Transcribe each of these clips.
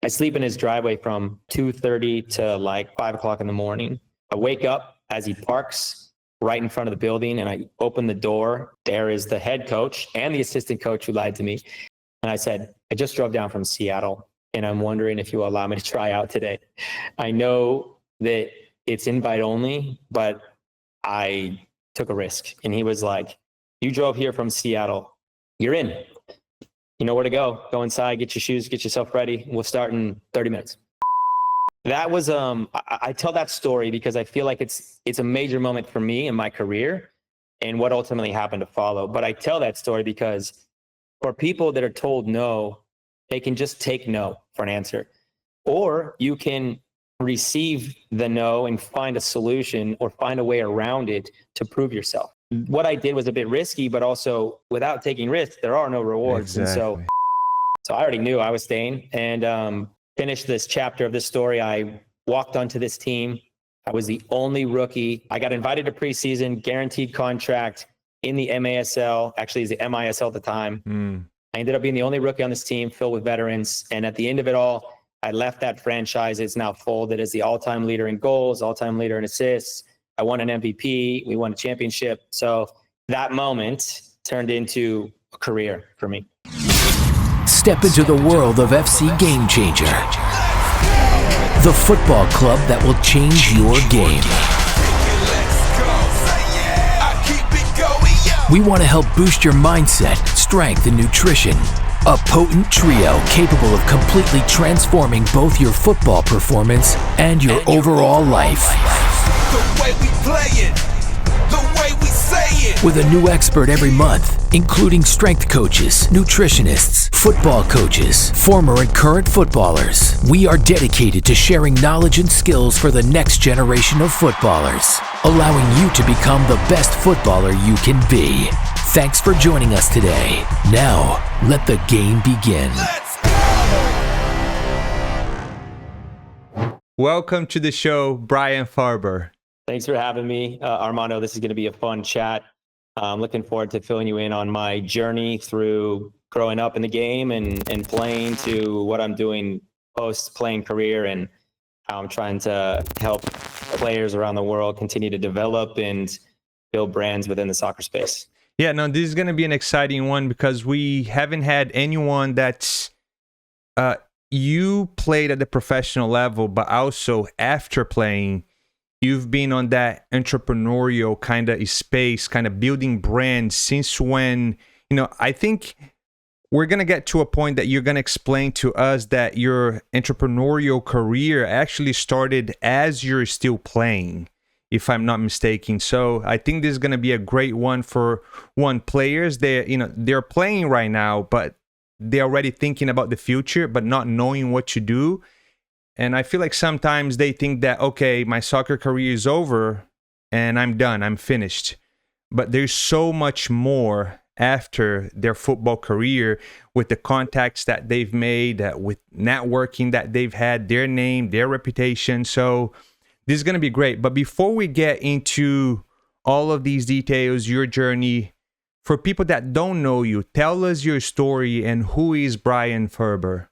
I sleep in his driveway from 2:30 to like 5 o'clock in the morning. I wake up as he parks right in front of the building, and I open the door. There is the head coach and the assistant coach who lied to me. And I said, I just drove down from Seattle, and I'm wondering if you will allow me to try out today. I know that it's invite only, but I took a risk. And he was like, you drove here from Seattle. You're in. You know where to go. Go inside, get your shoes, get yourself ready. We'll start in 30 minutes. That was, I tell that story because I feel like it's a major moment for me in my career and what ultimately happened to follow. But I tell that story because for people that are told no, they can just take no for an answer. Or you can receive the no and find a solution or find a way around it to prove yourself. What I did was a bit risky, but also without taking risks, there are no rewards. Exactly. And so I already knew I was staying, and finished this chapter of this story. I walked onto this team. I was the only rookie. I got invited to preseason, guaranteed contract in the MASL, actually it's the MISL at the time. I ended up being the only rookie on this team filled with veterans. And at the end of it all, I left that franchise. It's now folded as the all-time leader in goals, all-time leader in assists. I won an MVP. We won a championship. So that moment turned into a career for me. Step into the world of FC Game Changer, the football club that will change your game. We want to help boost your mindset, strength, and nutrition. A potent trio capable of completely transforming both your football performance and your overall life. The way we play it, the way we say it. With a new expert every month, including strength coaches, nutritionists, football coaches, former and current footballers. We are dedicated to sharing knowledge and skills for the next generation of footballers, allowing you to become the best footballer you can be. Thanks for joining us today. Now, let the game begin. Welcome to the show, Brian Farber. Thanks for having me, Armando. This is going to be a fun chat. I'm looking forward to filling you in on my journey through growing up in the game and playing to what I'm doing post-playing career and how I'm trying to help players around the world continue to develop and build brands within the soccer space. Yeah, no, this is going to be an exciting one because we haven't had anyone that's you played at the professional level, but also after playing, you've been on that entrepreneurial kind of space, kind of building brands since when, I think we're going to get to a point that you're going to explain to us that your entrepreneurial career actually started as you're still playing, if I'm not mistaken. So I think this is going to be a great one for players. They're playing right now, but they're already thinking about the future, but not knowing what to do. And I feel like sometimes they think that, okay, my soccer career is over and I'm done, I'm finished. But there's so much more after their football career with the contacts that they've made, with networking that they've had, their name, their reputation. So this is going to be great. But before we get into all of these details, your journey, for people that don't know you, tell us your story and who is Brian Farber?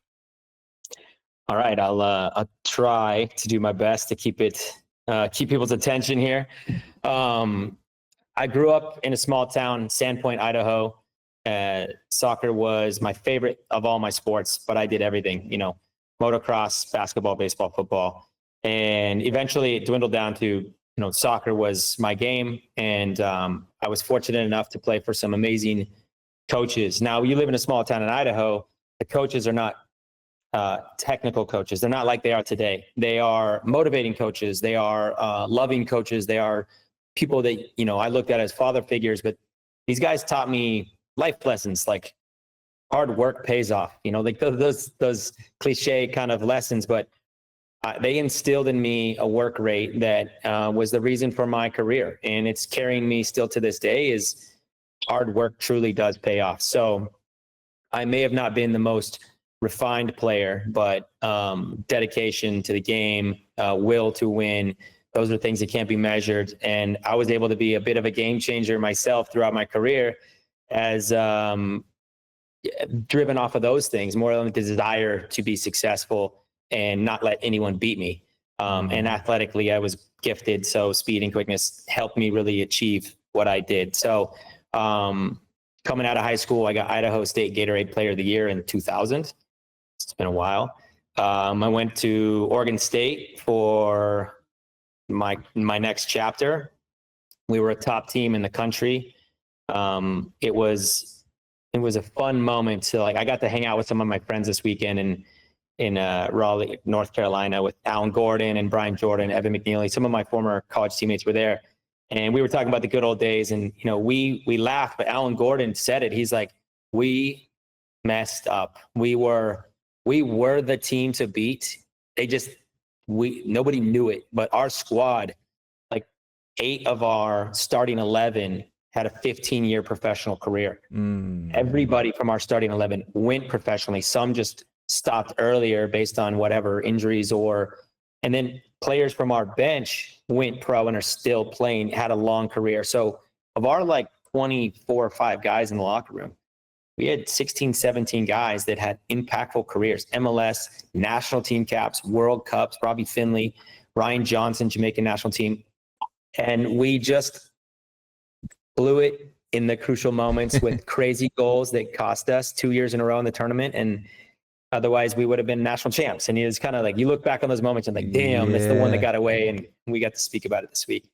All right, I'll try to do my best to keep people's attention here. I grew up in a small town, Sandpoint, Idaho. Soccer was my favorite of all my sports, but I did everything, motocross, basketball, baseball, football. And eventually it dwindled down to, soccer was my game. And I was fortunate enough to play for some amazing coaches. Now, you live in a small town in Idaho, the coaches are not technical coaches. They're not like they are today. They are motivating coaches. They are loving coaches. They are people that, I looked at as father figures, but these guys taught me life lessons like hard work pays off, like those cliche kind of lessons, but they instilled in me a work rate that was the reason for my career. And it's carrying me still to this day is hard work truly does pay off. So I may have not been the most refined player, but dedication to the game, will to win, those are things that can't be measured. And I was able to be a bit of a game changer myself throughout my career as driven off of those things, more than the desire to be successful and not let anyone beat me. And athletically, I was gifted. So speed and quickness helped me really achieve what I did. So coming out of high school, I got Idaho State Gatorade Player of the Year in 2000. It's been a while. I went to Oregon State for my next chapter. We were a top team in the country. It was a fun moment to I got to hang out with some of my friends this weekend in Raleigh, North Carolina, with Alan Gordon and Brian Jordan, Evan McNeely. Some of my former college teammates were there, and we were talking about the good old days. And we laughed, but Alan Gordon said it. He's like, "We messed up. We were the team to beat. Nobody knew it, but our squad, 8 of our starting 11 had a 15-year professional career. Everybody from our starting 11 went professionally. Some just stopped earlier based on whatever injuries and then players from our bench went pro and are still playing, had a long career. So of our 24 or 5 guys in the locker room, we had 16, 17 guys that had impactful careers. MLS, national team caps, World Cups, Robbie Finley, Ryan Johnson, Jamaican national team. And we just blew it in the crucial moments with crazy goals that cost us 2 years in a row in the tournament. And otherwise we would have been national champs. And it's kind of you look back on those moments and damn, that's the one that got away. And we got to speak about it this week.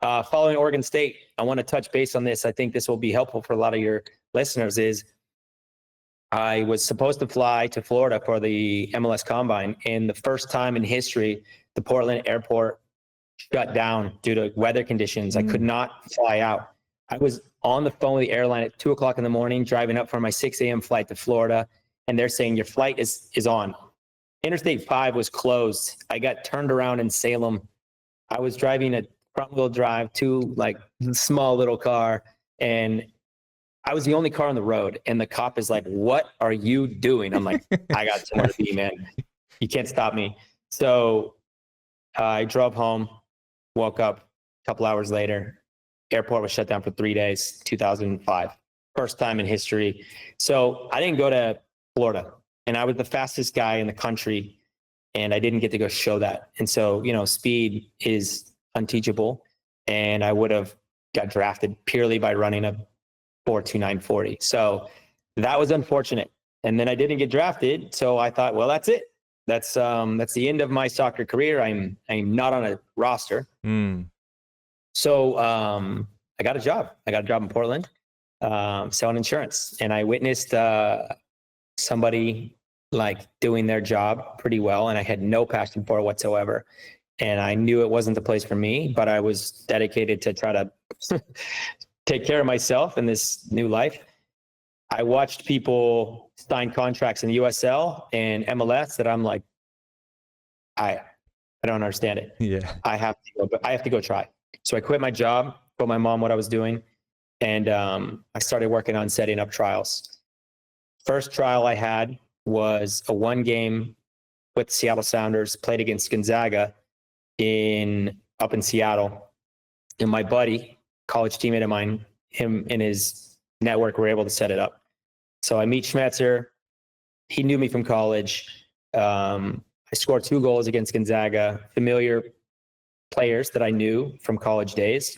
Following Oregon State, I want to touch base on this. I think this will be helpful for a lot of your listeners. Is I was supposed to fly to Florida for the MLS Combine, and the first time in history, the Portland airport shut down due to weather conditions. I could not fly out. I was on the phone with the airline at 2:00 in the morning, driving up for my 6 a.m. flight to Florida, and they're saying your flight is on. Interstate 5 was closed. I got turned around in Salem. I was driving a front-wheel drive to small little car, and I was the only car on the road. And the cop is like, "What are you doing?" I'm like, "I got somewhere to be, man. You can't stop me." So I drove home, woke up a couple hours later. Airport was shut down for 3 days, 2005. First time in history. So I didn't go to Florida, and I was the fastest guy in the country, and I didn't get to go show that. And so, speed is unteachable, and I would have got drafted purely by running a 4.2940. So that was unfortunate. And then I didn't get drafted. So I thought, well, that's it. That's the end of my soccer career. I'm not on a roster. So I got a job. I got a job in Portland, selling insurance. And I witnessed somebody doing their job pretty well, and I had no passion for it whatsoever. And I knew it wasn't the place for me, but I was dedicated to try to take care of myself in this new life. I watched people sign contracts in the USL and MLS that I'm like, I don't understand it. Yeah. I have to go try. So I quit my job, told my mom what I was doing, and I started working on setting up trials. First trial I had was a 1-game with Seattle Sounders, played against Gonzaga up in Seattle. And my buddy, college teammate of mine, him and his network were able to set it up. So I meet Schmetzer. He knew me from college. I scored 2 goals against Gonzaga, familiar players that I knew from college days.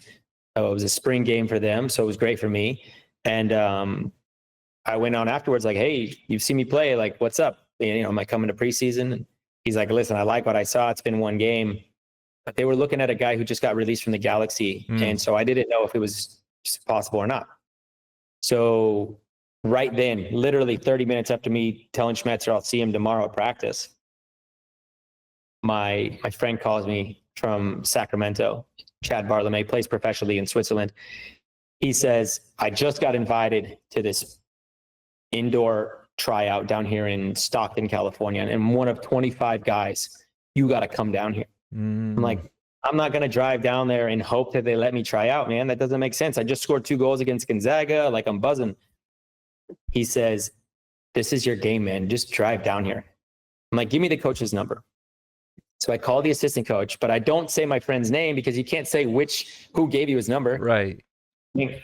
It was a spring game for them, so it was great for me. And I went on afterwards hey, you've seen me play. What's up? Am I coming to preseason? And he's like, listen, I like what I saw. It's been 1 game. But they were looking at a guy who just got released from the Galaxy. And so I didn't know if it was possible or not. So right then, literally 30 minutes after me telling Schmetzer I'll see him tomorrow at practice, my friend calls me from Sacramento. Chad Bartlemay plays professionally in Switzerland. He says, I just got invited to this indoor tryout down here in Stockton, California, and I'm one of 25 guys. You got to come down here. I'm like, I'm not going to drive down there and hope that they let me try out, man. That doesn't make sense. I just scored 2 goals against Gonzaga. I'm buzzing. He says, this is your game, man. Just drive down here. I'm like, give me the coach's number. So I call the assistant coach, but I don't say my friend's name because you can't say who gave you his number. Right.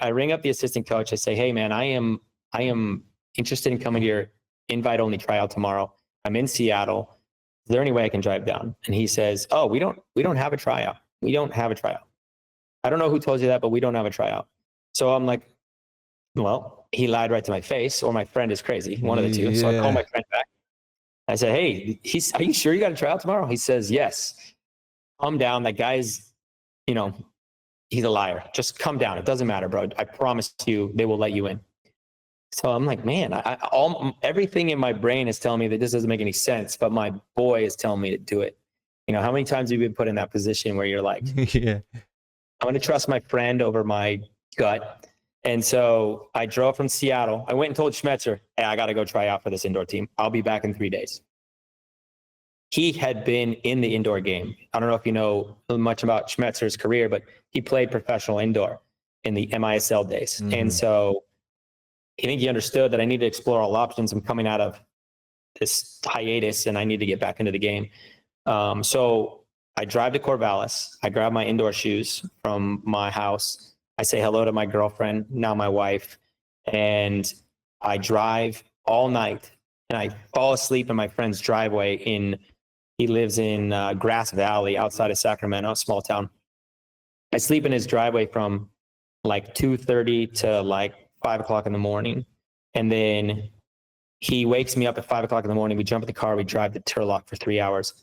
I ring up the assistant coach. I say, hey man, I am interested in coming to your invite only tryout tomorrow. I'm in Seattle. Is there any way I can drive down? And he says, oh, we don't have a tryout. We don't have a tryout. I don't know who told you that, but we don't have a tryout. So I'm like, well, he lied right to my face, or my friend is crazy, one of the two. So I call my friend back. I said, hey, are you sure you got a tryout tomorrow? He says, yes. Come down. That guy's, he's a liar. Just come down. It doesn't matter, bro. I promise you, they will let you in. So I'm like, man, everything in my brain is telling me that this doesn't make any sense, but my boy is telling me to do it. How many times have you been put in that position where you're like, yeah, I'm going to trust my friend over my gut. And so I drove from Seattle. I went and told Schmetzer, hey, I got to go try out for this indoor team. I'll be back in 3 days. He had been in the indoor game. I don't know if you know much about Schmetzer's career, but he played professional indoor in the MISL days. Mm-hmm. And so I think he understood that I need to explore all options. I'm coming out of this hiatus and I need to get back into the game. So I drive to Corvallis. I grab my indoor shoes from my house. I say hello to my girlfriend, now my wife, and I drive all night. And I fall asleep in my friend's driveway he lives in Grass Valley outside of Sacramento, a small town. I sleep in his driveway from like 2:30 to like 5 o'clock in the morning. And then he wakes me up at 5 o'clock in the morning. We jump in the car, we drive to Turlock for 3 hours.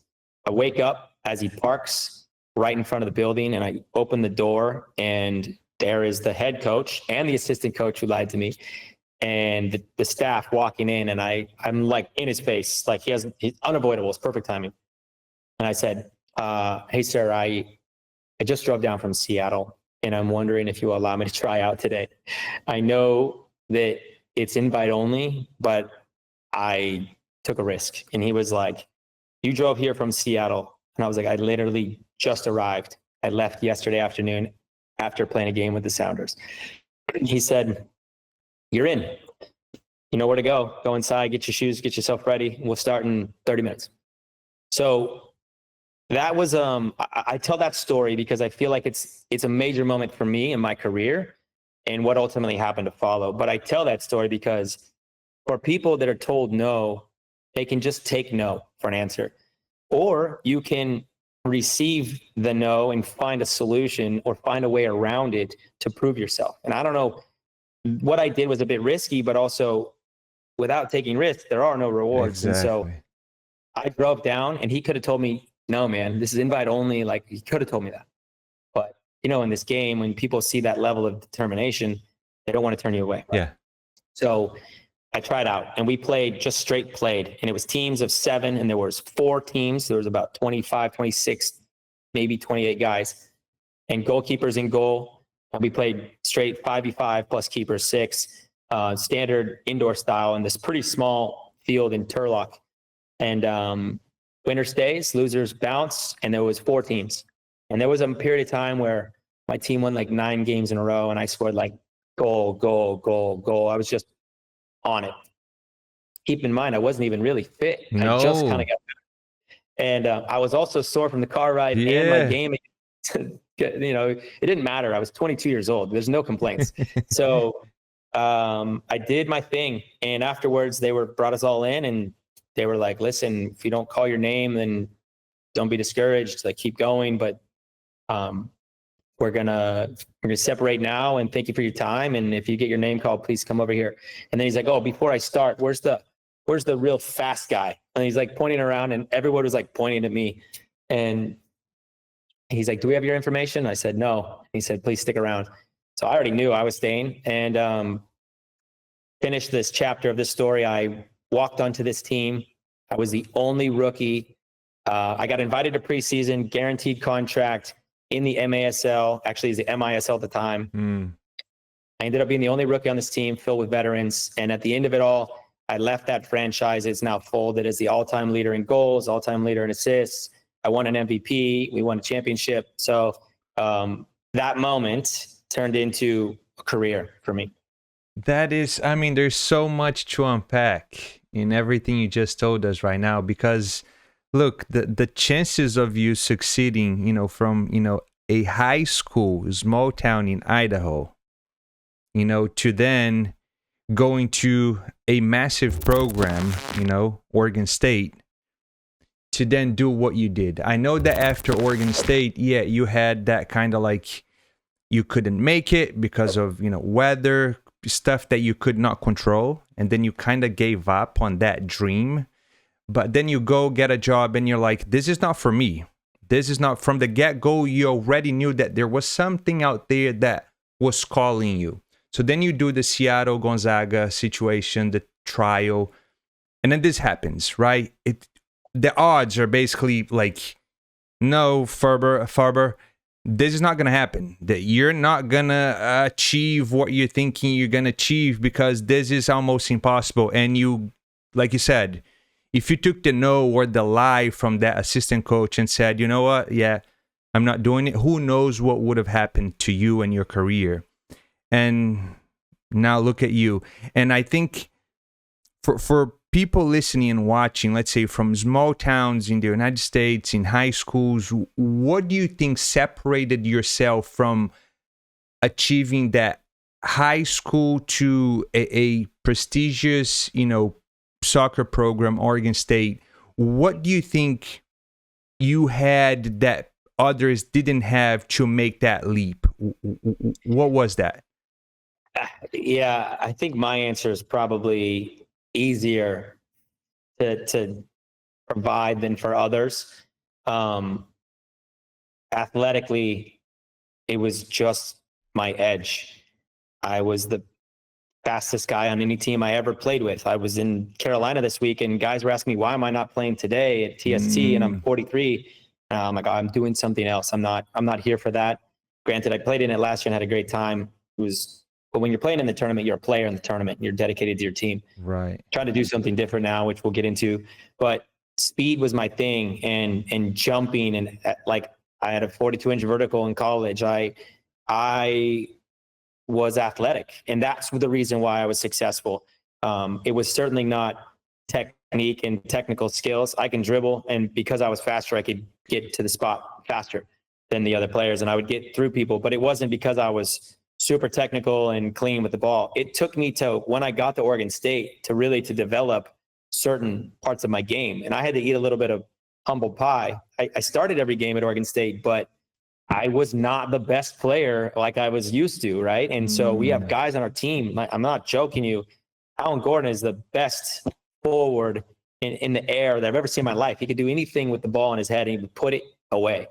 I wake up as he parks right in front of the building, and I open the door, and there is the head coach and the assistant coach who lied to me, and the staff walking in, and I'm like in his face, like he's unavoidable. It's perfect timing. And I said, hey, sir, I just drove down from Seattle, and I'm wondering if you will allow me to try out today. I know that it's invite only, but I took a risk. And he was like, you drove here from Seattle. And I was like, I literally just arrived. I left yesterday afternoon after playing a game with the Sounders. He said, you're in. You know where to go. Go inside, get your shoes, get yourself ready. We'll start in 30 minutes. So that was, I tell that story because I feel like it's a major moment for me in my career and what ultimately happened to follow. But I tell that story because for people that are told no, they can just take no for an answer. Or you can receive the no and find a solution or find a way around it to prove yourself. And I don't know, what I did was a bit risky, but also without taking risks, there are no rewards. Exactly. And so I drove down, and he could have told me, no, man, this is invite only. Like, he could have told me that. But, in this game, when people see that level of determination, they don't want to turn you away. Right? Yeah. So I tried out, and we played, just straight played. And it was teams of 7, and there was 4 teams. There was about 25, 26, maybe 28 guys, and goalkeepers in goal. And we played straight 5v5 plus keeper 6, standard indoor style in this pretty small field in Turlock. And winner stays, losers bounce, and there was 4 teams. And there was a period of time where my team won like 9 games in a row, and I scored like goal. I was just on it. Keep in mind, I wasn't even really fit. No. I just kind of got better. And I was also sore from the car ride and my game. It didn't matter. I was 22 years old. There's no complaints. So I did my thing. And afterwards, they brought us all in, and they were like, listen, if you don't call your name, then don't be discouraged. Like, keep going. But we're gonna separate now, and thank you for your time. And if you get your name called, please come over here. And then he's like, oh, before I start, where's the real fast guy? And he's like pointing around, and everyone was like pointing at me. And he's like, do we have your information? I said, no. He said, please stick around. So I already knew I was staying, and finished this chapter of this story. I walked onto this team. I was the only rookie. I got invited to preseason, guaranteed contract in the MASL, actually is the MISL at the time. I ended up being the only rookie on this team filled with veterans. And at the end of it all, I left that franchise. It's now folded as the all-time leader in goals, all-time leader in assists. I won an MVP. We won a championship. So that moment turned into a career for me. That is, there's so much to unpack in everything you just told us right now, because look, the chances of you succeeding, from, a high school, small town in Idaho, to then going to a massive program, Oregon State, to then do what you did. I know that after Oregon State, you had that kind of like you couldn't make it because of, weather, stuff that you could not control. And then you kind of gave up on that dream. But then you go get a job and you're like, this is not for me. This is not from the get-go. You already knew that there was something out there that was calling you. So then you do the Seattle Gonzaga situation, the trial, and then this happens, right? The odds are basically like, no, Farber, this is not going to happen. That you're not going to achieve what you're thinking you're going to achieve because this is almost impossible. And you, like you said, if you took the no or the lie from that assistant coach and said, you know what, yeah, I'm not doing it, who knows what would have happened to you and your career. And now look at you. And I think for people listening and watching, let's say from small towns in the United States, in high schools, what do you think separated yourself from achieving that high school to a prestigious, soccer program, Oregon State? What do you think you had that others didn't have to make that leap? What was that? Yeah, I think my answer is probably easier to provide than for others. Athletically, it was just my edge. I was the fastest guy on any team I ever played with. I was in Carolina this week and guys were asking me, why am I not playing today at TST? And I'm 43. I'm like, I'm doing something else. I'm not here for that. Granted, I played in it last year and had a great time. But when you're playing in the tournament, you're a player in the tournament and you're dedicated to your team. Right. Trying to do something different now, which we'll get into, but speed was my thing, and jumping, and like I had a 42-inch vertical in college. I was athletic, and that's the reason why I was successful. It was certainly not technique and technical skills. I can dribble, and because I was faster, I could get to the spot faster than the other players, and I would get through people, but it wasn't because I was super technical and clean with the ball. It took me to when I got to Oregon State to develop certain parts of my game. And I had to eat a little bit of humble pie. I started every game at Oregon State, but I was not the best player like I was used to, right? And so we have guys on our team, I'm not joking you, Alan Gordon is the best forward in the air that I've ever seen in my life. He could do anything with the ball in his head and he would put it away.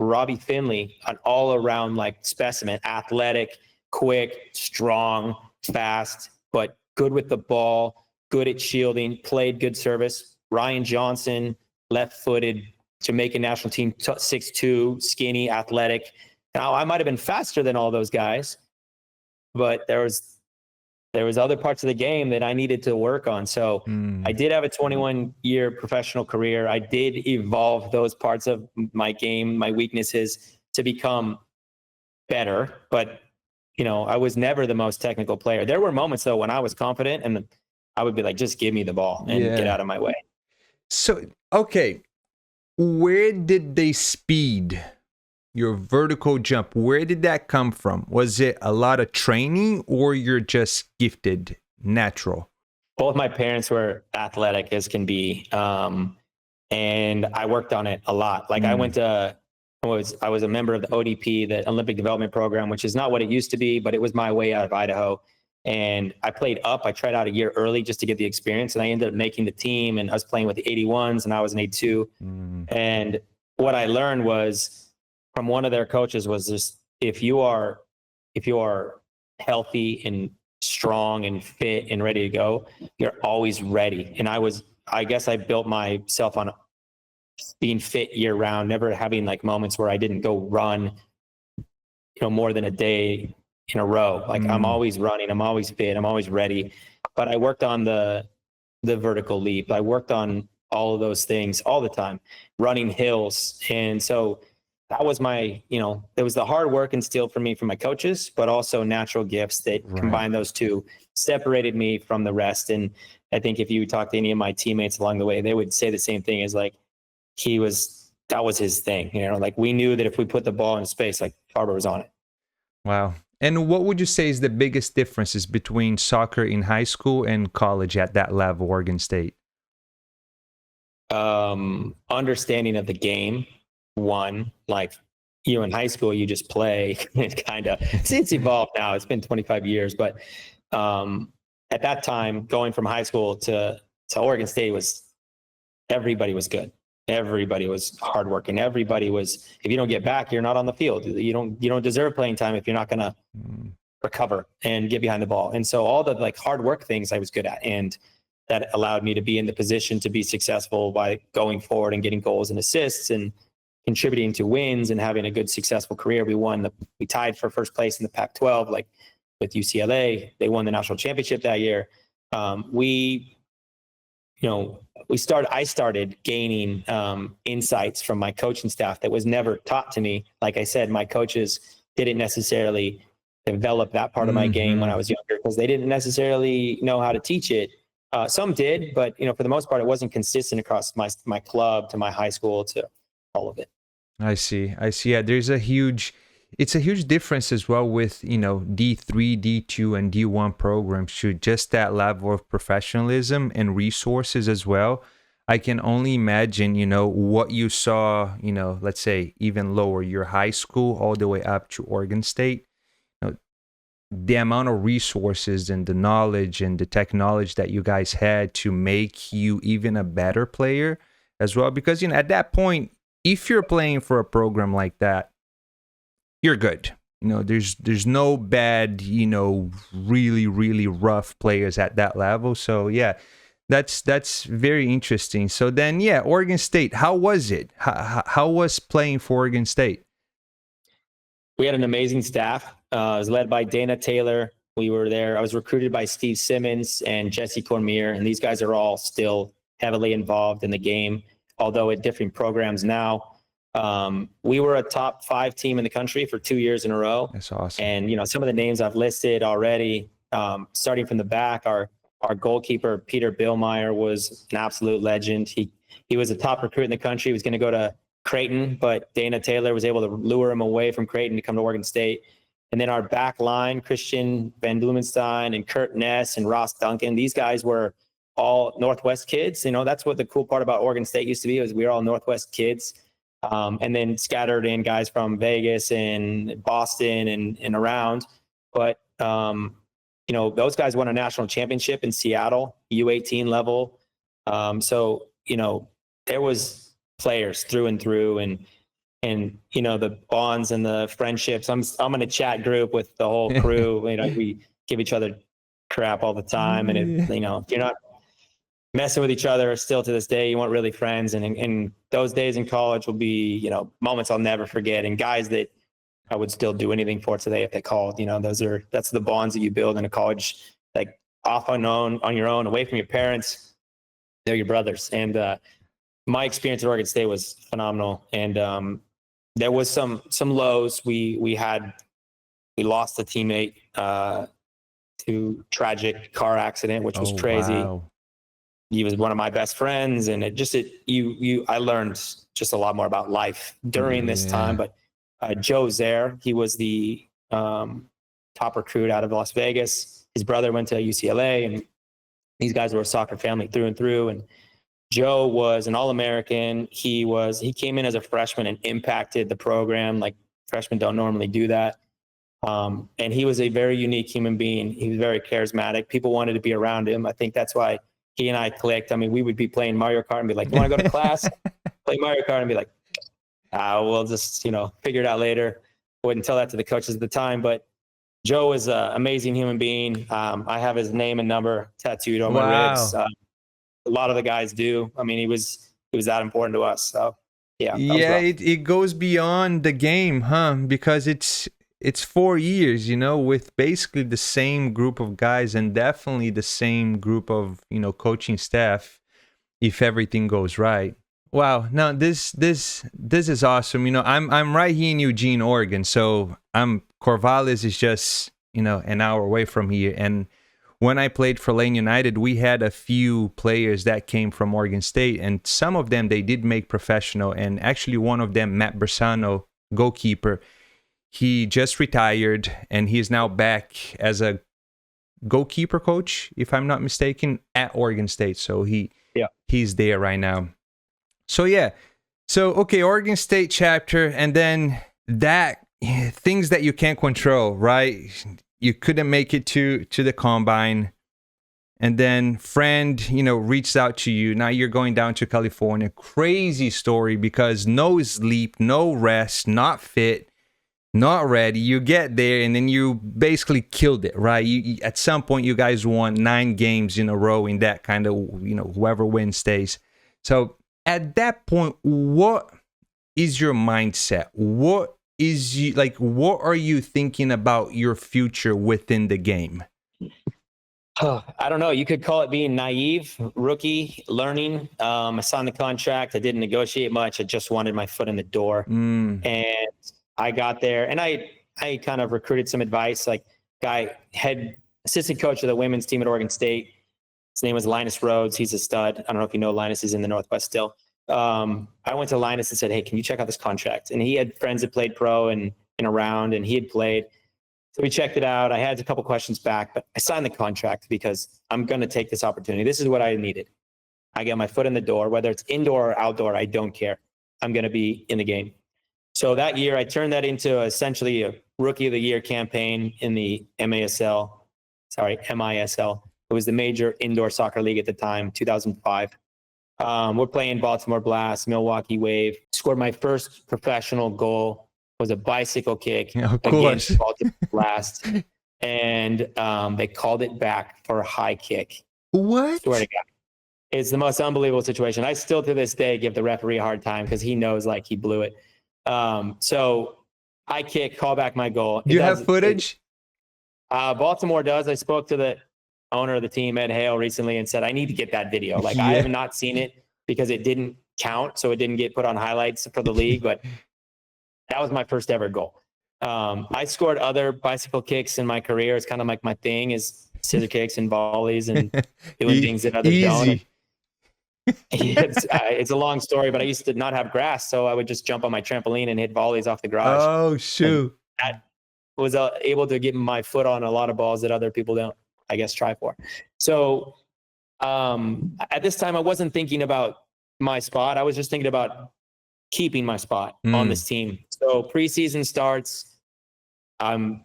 Robbie Finley, an all-around specimen, athletic, quick, strong, fast, but good with the ball, good at shielding, played good service. Ryan Johnson, left-footed, Jamaican national team, 6'2", skinny, athletic. Now, I might have been faster than all those guys, but there was other parts of the game that I needed to work on. So I did have a 21-year professional career. I did evolve those parts of my game, my weaknesses, to become better. But, I was never the most technical player. There were moments, though, when I was confident and I would be like, just give me the ball and get out of my way. So, okay, where did they speed your vertical jump? Where did that come from? Was it a lot of training or you're just gifted, natural? Both my parents were athletic as can be. And I worked on it a lot. I was a member of the ODP, the Olympic Development Program, which is not what it used to be, but it was my way out of Idaho. And I played up. I tried out a year early just to get the experience. And I ended up making the team, and I was playing with the 81s and I was an 82. And what I learned was, from one of their coaches, was this: if you are healthy and strong and fit and ready to go, you're always ready. And I guess I built myself on being fit year round, never having moments where I didn't go run, more than a day in a row. I'm always running, I'm always fit, I'm always ready. But I worked on the vertical leap. I worked on all of those things all the time, running hills. And so that was it was the hard work instilled from me from my coaches, but also natural gifts that combined those two separated me from the rest. And I think if you talk to any of my teammates along the way, they would say the same thing, as that was his thing. We knew that if we put the ball in space, Farber was on it. Wow. And what would you say is the biggest differences between soccer in high school and college at that level, Oregon State? Understanding of the game. One, like in high school, you just play. Kind of. It's evolved now. It's been 25 years, but at that time, going from high school to Oregon State everybody was good. Everybody was hardworking. Everybody was. If you don't get back, you're not on the field. You don't deserve playing time if you're not going to recover and get behind the ball. And so all the like hard work things I was good at, and that allowed me to be in the position to be successful by going forward and getting goals and assists and contributing to wins and having a good successful career. We tied for first place in the Pac-12, like with UCLA. They won the national championship that year. I started gaining insights from my coaching staff that was never taught to me. Like I said, my coaches didn't necessarily develop that part of my game when I was younger because they didn't necessarily know how to teach it. Some did, but for the most part, it wasn't consistent across my club to my high school to all of it. I see. Yeah, it's a huge difference as well with, D3, D2, and D1 programs to just that level of professionalism and resources as well. I can only imagine, what you saw, let's say even lower, your high school all the way up to Oregon State. The amount of resources and the knowledge and the technology that you guys had to make you even a better player as well. Because, at that point, if you're playing for a program like that, you're good. There's no bad, really, really rough players at that level. So, yeah, that's very interesting. So then, yeah, Oregon State, how was it? How was playing for Oregon State? We had an amazing staff. It was led by Dana Taylor. We were there. I was recruited by Steve Simmons and Jesse Cormier, and these guys are all still heavily involved in the game, although at different programs now. We were a top 5 team in the country for 2 years in a row. That's awesome. And, some of the names I've listed already, starting from the back, our goalkeeper, Peter Billmeyer, was an absolute legend. He was a top recruit in the country. He was going to go to Creighton, but Dana Taylor was able to lure him away from Creighton to come to Oregon State. And then our back line, Christian Van Blumenstein and Kurt Ness and Ross Duncan, these guys were all Northwest kids. That's what the cool part about Oregon State used to be, was we were all Northwest kids. And then scattered in guys from Vegas and Boston and around. But, those guys won a national championship in Seattle, U18 level. So, there was players through and through, and the bonds and the friendships. I'm in a chat group with the whole crew. We give each other crap all the time, and if you're not messing with each other still to this day, you weren't really friends. And those days in college will be moments I'll never forget, and guys that I would still do anything for today if they called. That's the bonds that you build in a college, like off on your own, away from your parents. They're your brothers. And my experience at Oregon State was phenomenal. And there was some lows. We lost a teammate to tragic car accident, which was crazy. Wow. He was one of my best friends, and I learned just a lot more about life during this time. But Joe Zaire, he was the top recruit out of Las Vegas. His brother went to UCLA, and these guys were a soccer family through and through. And Joe was an All-American. He came in as a freshman and impacted the program. Like, freshmen don't normally do that. And he was a very unique human being. He was very charismatic. People wanted to be around him. I think that's why he and I clicked. I mean, we would be playing Mario Kart and be like, "You want to go to class?" Play Mario Kart and be like, we'll just, figure it out later. Wouldn't tell that to the coaches at the time, but Joe is an amazing human being. I have his name and number tattooed on my ribs. A lot of the guys do. I mean, he was that important to us. So yeah. It goes beyond the game, huh? Because it's 4 years, with basically the same group of guys and definitely the same group of, coaching staff, if everything goes right. Wow. Now this is awesome. I'm right here in Eugene, Oregon. So Corvallis is just, an hour away from here. And when I played for Lane United, we had a few players that came from Oregon State, and some of them, they did make professional. And actually one of them, Matt Bersano, goalkeeper, he just retired, and he is now back as a goalkeeper coach, if I'm not mistaken, at Oregon State. So he's there right now. So okay, Oregon State chapter, and then that things that you can't control, right? You couldn't make it to the combine, and then friend, reached out to you. Now you're going down to California. Crazy story, because no sleep, no rest, not fit, not ready. You get there, and then you basically killed it, right? At some point, you guys won 9 games in a row in that kind of, whoever wins stays. So at that point, what is your mindset? What are you thinking about your future within the game? I don't know. You could call it being naive, rookie, learning. I signed the contract. I didn't negotiate much. I just wanted my foot in the door. And I got there, and I kind of recruited some advice. Like, head assistant coach of the women's team at Oregon State. His name was Linus Rhodes. He's a stud. I don't know if you know Linus. He's in the Northwest still. I went to Linus and said, hey, can you check out this contract? And he had friends that played pro and around, and he had played. So we checked it out. I had a couple questions back, but I signed the contract because I'm going to take this opportunity. This is what I needed. I get my foot in the door, whether it's indoor or outdoor, I don't care. I'm going to be in the game. So that year, I turned that into essentially a Rookie of the Year campaign in the MISL. It was the major indoor soccer league at the time, 2005. We're playing Baltimore Blast, Milwaukee Wave. Scored my first professional goal. Was a bicycle kick against Baltimore Blast. And they called it back for a high kick. What? Swear to God. It's the most unbelievable situation. I still to this day give the referee a hard time because he knows like he blew it. So I kick, call back my goal. Do you have footage? Baltimore does. I spoke to the owner of the team, Ed Hale, recently and said, I need to get that video. Like I have not seen it because it didn't count. So it didn't get put on highlights for the league, but that was my first ever goal. I scored other bicycle kicks in my career. It's kind of like my thing is scissor kicks and volleys and doing things that others don't. It's a long story, but I used to not have grass, so I would just jump on my trampoline and hit volleys off the garage. Oh, shoot. And that was able to get my foot on a lot of balls that other people don't, I guess, try for. So at this time, I wasn't thinking about my spot. I was just thinking about keeping my spot on this team. So preseason starts. I'm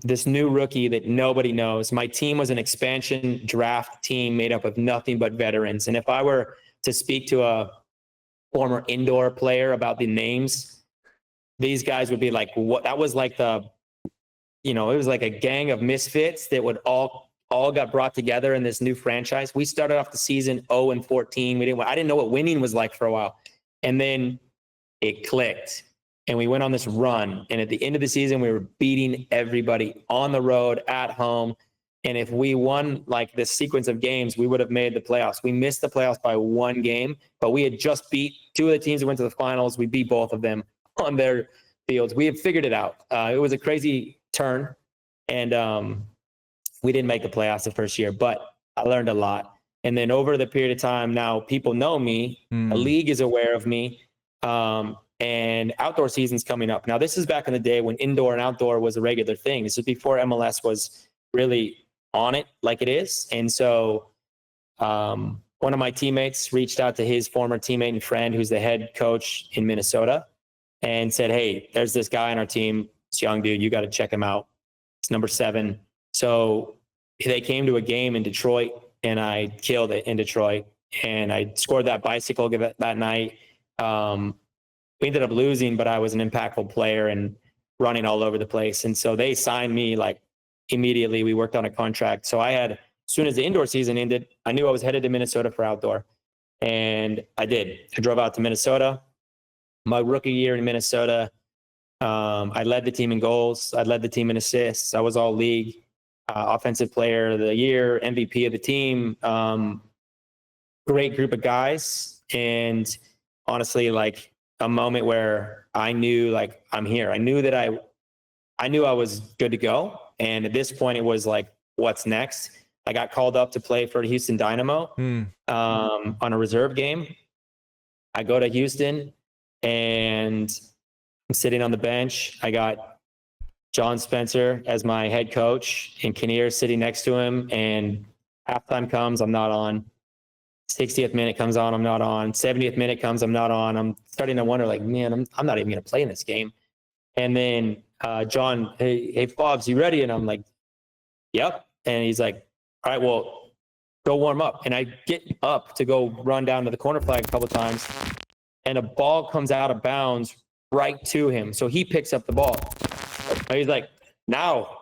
this new rookie that nobody knows. My team was an expansion draft team made up of nothing but veterans. And if I were to speak to a former indoor player about the names, these guys would be like, what? That was like it was like a gang of misfits that would all got brought together in this new franchise. We started off the season 0-14. I didn't know what winning was like for a while. And then it clicked. And we went on this run. And at the end of the season, we were beating everybody on the road, at home. And if we won like this sequence of games, we would have made the playoffs. We missed the playoffs by 1 game, but we had just beat 2 of the teams that went to the finals. We beat both of them on their fields. We had figured it out. It was a crazy turn. And we didn't make the playoffs the first year, but I learned a lot. And then over the period of time, now people know me. The league is aware of me. And outdoor season's coming up. Now, this is back in the day when indoor and outdoor was a regular thing. This is before MLS was really on it like it is. And so one of my teammates reached out to his former teammate and friend who's the head coach in Minnesota and said, hey, there's this guy on our team. This young dude, you got to check him out. It's number 7. So they came to a game in Detroit and I killed it in Detroit. And I scored that bicycle that night. We ended up losing, but I was an impactful player and running all over the place. And so they signed me like immediately. We worked on a contract. So as soon as the indoor season ended, I knew I was headed to Minnesota for outdoor. And I did. I drove out to Minnesota. My rookie year in Minnesota, I led the team in goals. I led the team in assists. I was all league, offensive player of the year, MVP of the team. Great group of guys. And honestly, like, a moment where I knew like I'm here. I knew that I knew I was good to go. And at this point it was like, what's next? I got called up to play for Houston Dynamo on a reserve game. I go to Houston and I'm sitting on the bench. I got John Spencer as my head coach and Kinnear sitting next to him. And halftime comes, I'm not on. 60th minute comes on, I'm not on. 70th minute comes, I'm not on. I'm starting to wonder, like, man, I'm not even going to play in this game. And then John, hey, Fobbs, you ready? And I'm like, yep. And he's like, all right, well, go warm up. And I get up to go run down to the corner flag a couple of times, and a ball comes out of bounds right to him. So he picks up the ball. And he's like, now.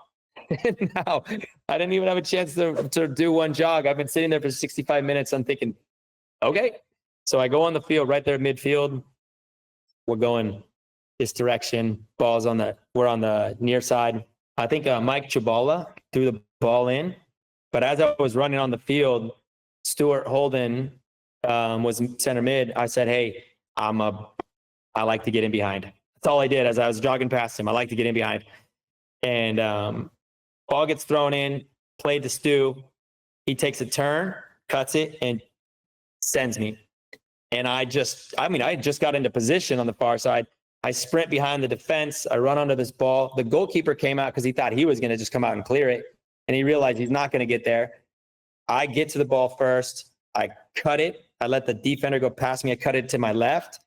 Now, I didn't even have a chance to do one jog. I've been sitting there for 65 minutes. I'm thinking, okay. So I go on the field right there midfield. We're going this direction. We're on the near side. I think Mike Chabala threw the ball in. But as I was running on the field, Stuart Holden was center mid. I said, hey, I like to get in behind. That's all I did as I was jogging past him. I like to get in behind. And ball gets thrown in, played to Stu. He takes a turn, cuts it, and sends me. And I just got into position on the far side. I sprint behind the defense. I run onto this ball. The goalkeeper came out because he thought he was going to just come out and clear it. And he realized he's not going to get there. I get to the ball first. I cut it. I let the defender go past me. I cut it to my left.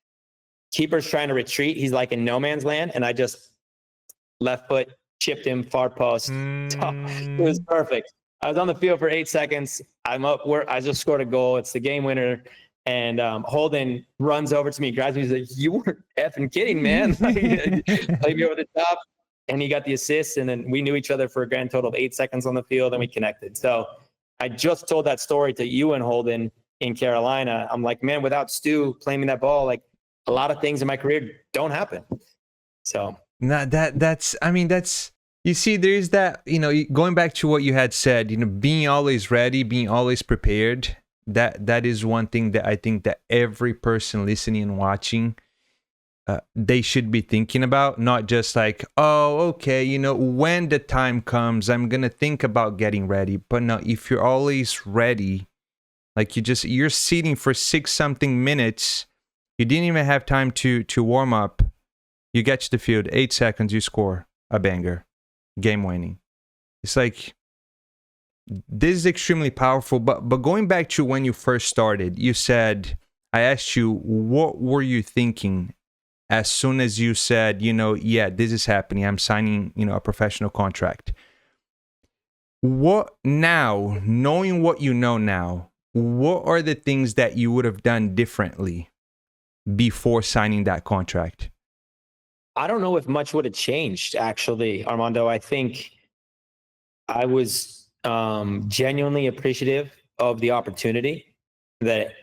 Keeper's trying to retreat. He's like in no man's land. And I just left foot chipped him far post. It was perfect. I was on the field for 8 seconds. I'm up where I just scored a goal. It's the game winner. And Holden runs over to me, grabs me. He's like, you weren't effing kidding, man. Played me over the top. And he got the assist. And then we knew each other for a grand total of 8 seconds on the field, and we connected. So I just told that story to you and Holden in Carolina. I'm like, man, without Stu playing me that ball, like a lot of things in my career don't happen. So. That's you see, there's that, going back to what you had said, being always ready, being always prepared. That is one thing that I think that every person listening and watching, they should be thinking about, not just like, oh, okay, when the time comes, I'm going to think about getting ready. But no, if you're always ready, like you're sitting for 6-something minutes, you didn't even have time to warm up. You get to the field, 8 seconds, you score a banger, game winning. It's like, this is extremely powerful. But going back to when you first started, you said, I asked you, what were you thinking as soon as you said, yeah, this is happening, I'm signing, a professional contract? What now, knowing what you know now, what are the things that you would have done differently before signing that contract? I don't know if much would have changed, actually, Armando. I think I was genuinely appreciative of the opportunity. That,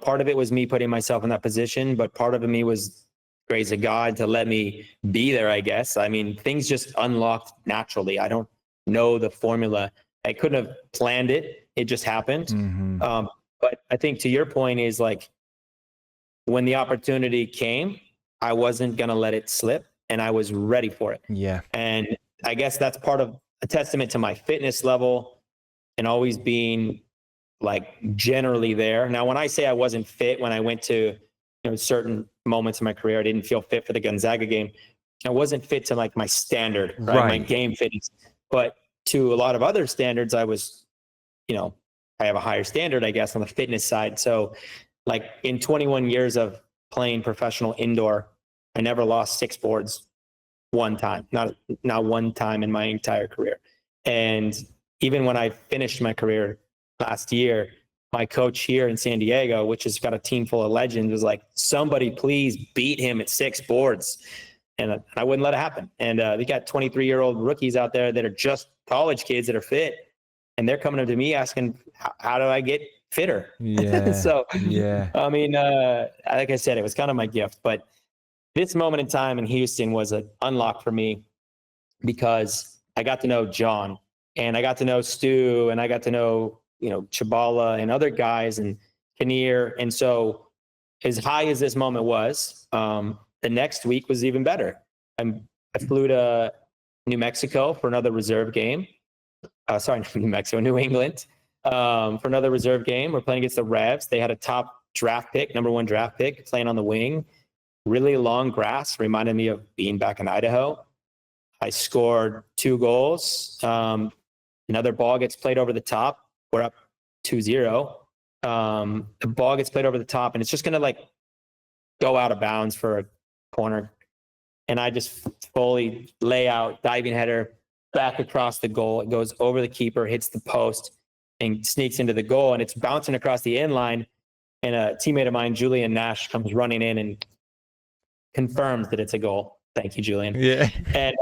part of it was me putting myself in that position, but part of me was grace of God to let me be there, I guess. I mean, things just unlocked naturally. I don't know the formula. I couldn't have planned it. It just happened. Mm-hmm. But I think to your point is like, when the opportunity came, I wasn't going to let it slip, and I was ready for it. Yeah. And I guess that's part of a testament to my fitness level and always being like generally there. Now, when I say I wasn't fit, when I went to, certain moments in my career, I didn't feel fit for the Gonzaga game. I wasn't fit to like my standard, right? My game fitness. But to a lot of other standards, I was, I have a higher standard, I guess, on the fitness side. So like in 21 years of playing professional indoor, I never lost 6 boards one time, not one time in my entire career. And even when I finished my career last year, my coach here in San Diego, which has got a team full of legends, was like, somebody please beat him at 6 boards. And I wouldn't let it happen. And they got 23-year-old rookies out there that are just college kids that are fit. And they're coming up to me asking, how do I get fitter? Yeah. So, yeah. I mean, like I said, it was kind of my gift, but this moment in time in Houston was an unlock for me because I got to know John, and I got to know Stu, and I got to know, Chabala and other guys and Kinnear. And so as high as this moment was, the next week was even better. I flew to New Mexico for another reserve game. New England. For another reserve game. We're playing against the Revs. They had a top draft pick, number 1 draft pick, playing on the wing. really long grass, reminded me of being back in Idaho. I scored 2 goals. Another ball gets played over the top. We're up 2-0. The ball gets played over the top, and it's just going to like go out of bounds for a corner. And I just fully lay out, diving header, back across the goal. It goes over the keeper, hits the post, and sneaks into the goal. And it's bouncing across the end line. And a teammate of mine, Julian Nash, comes running in and confirms that it's a goal. Thank you, Julian. Yeah. And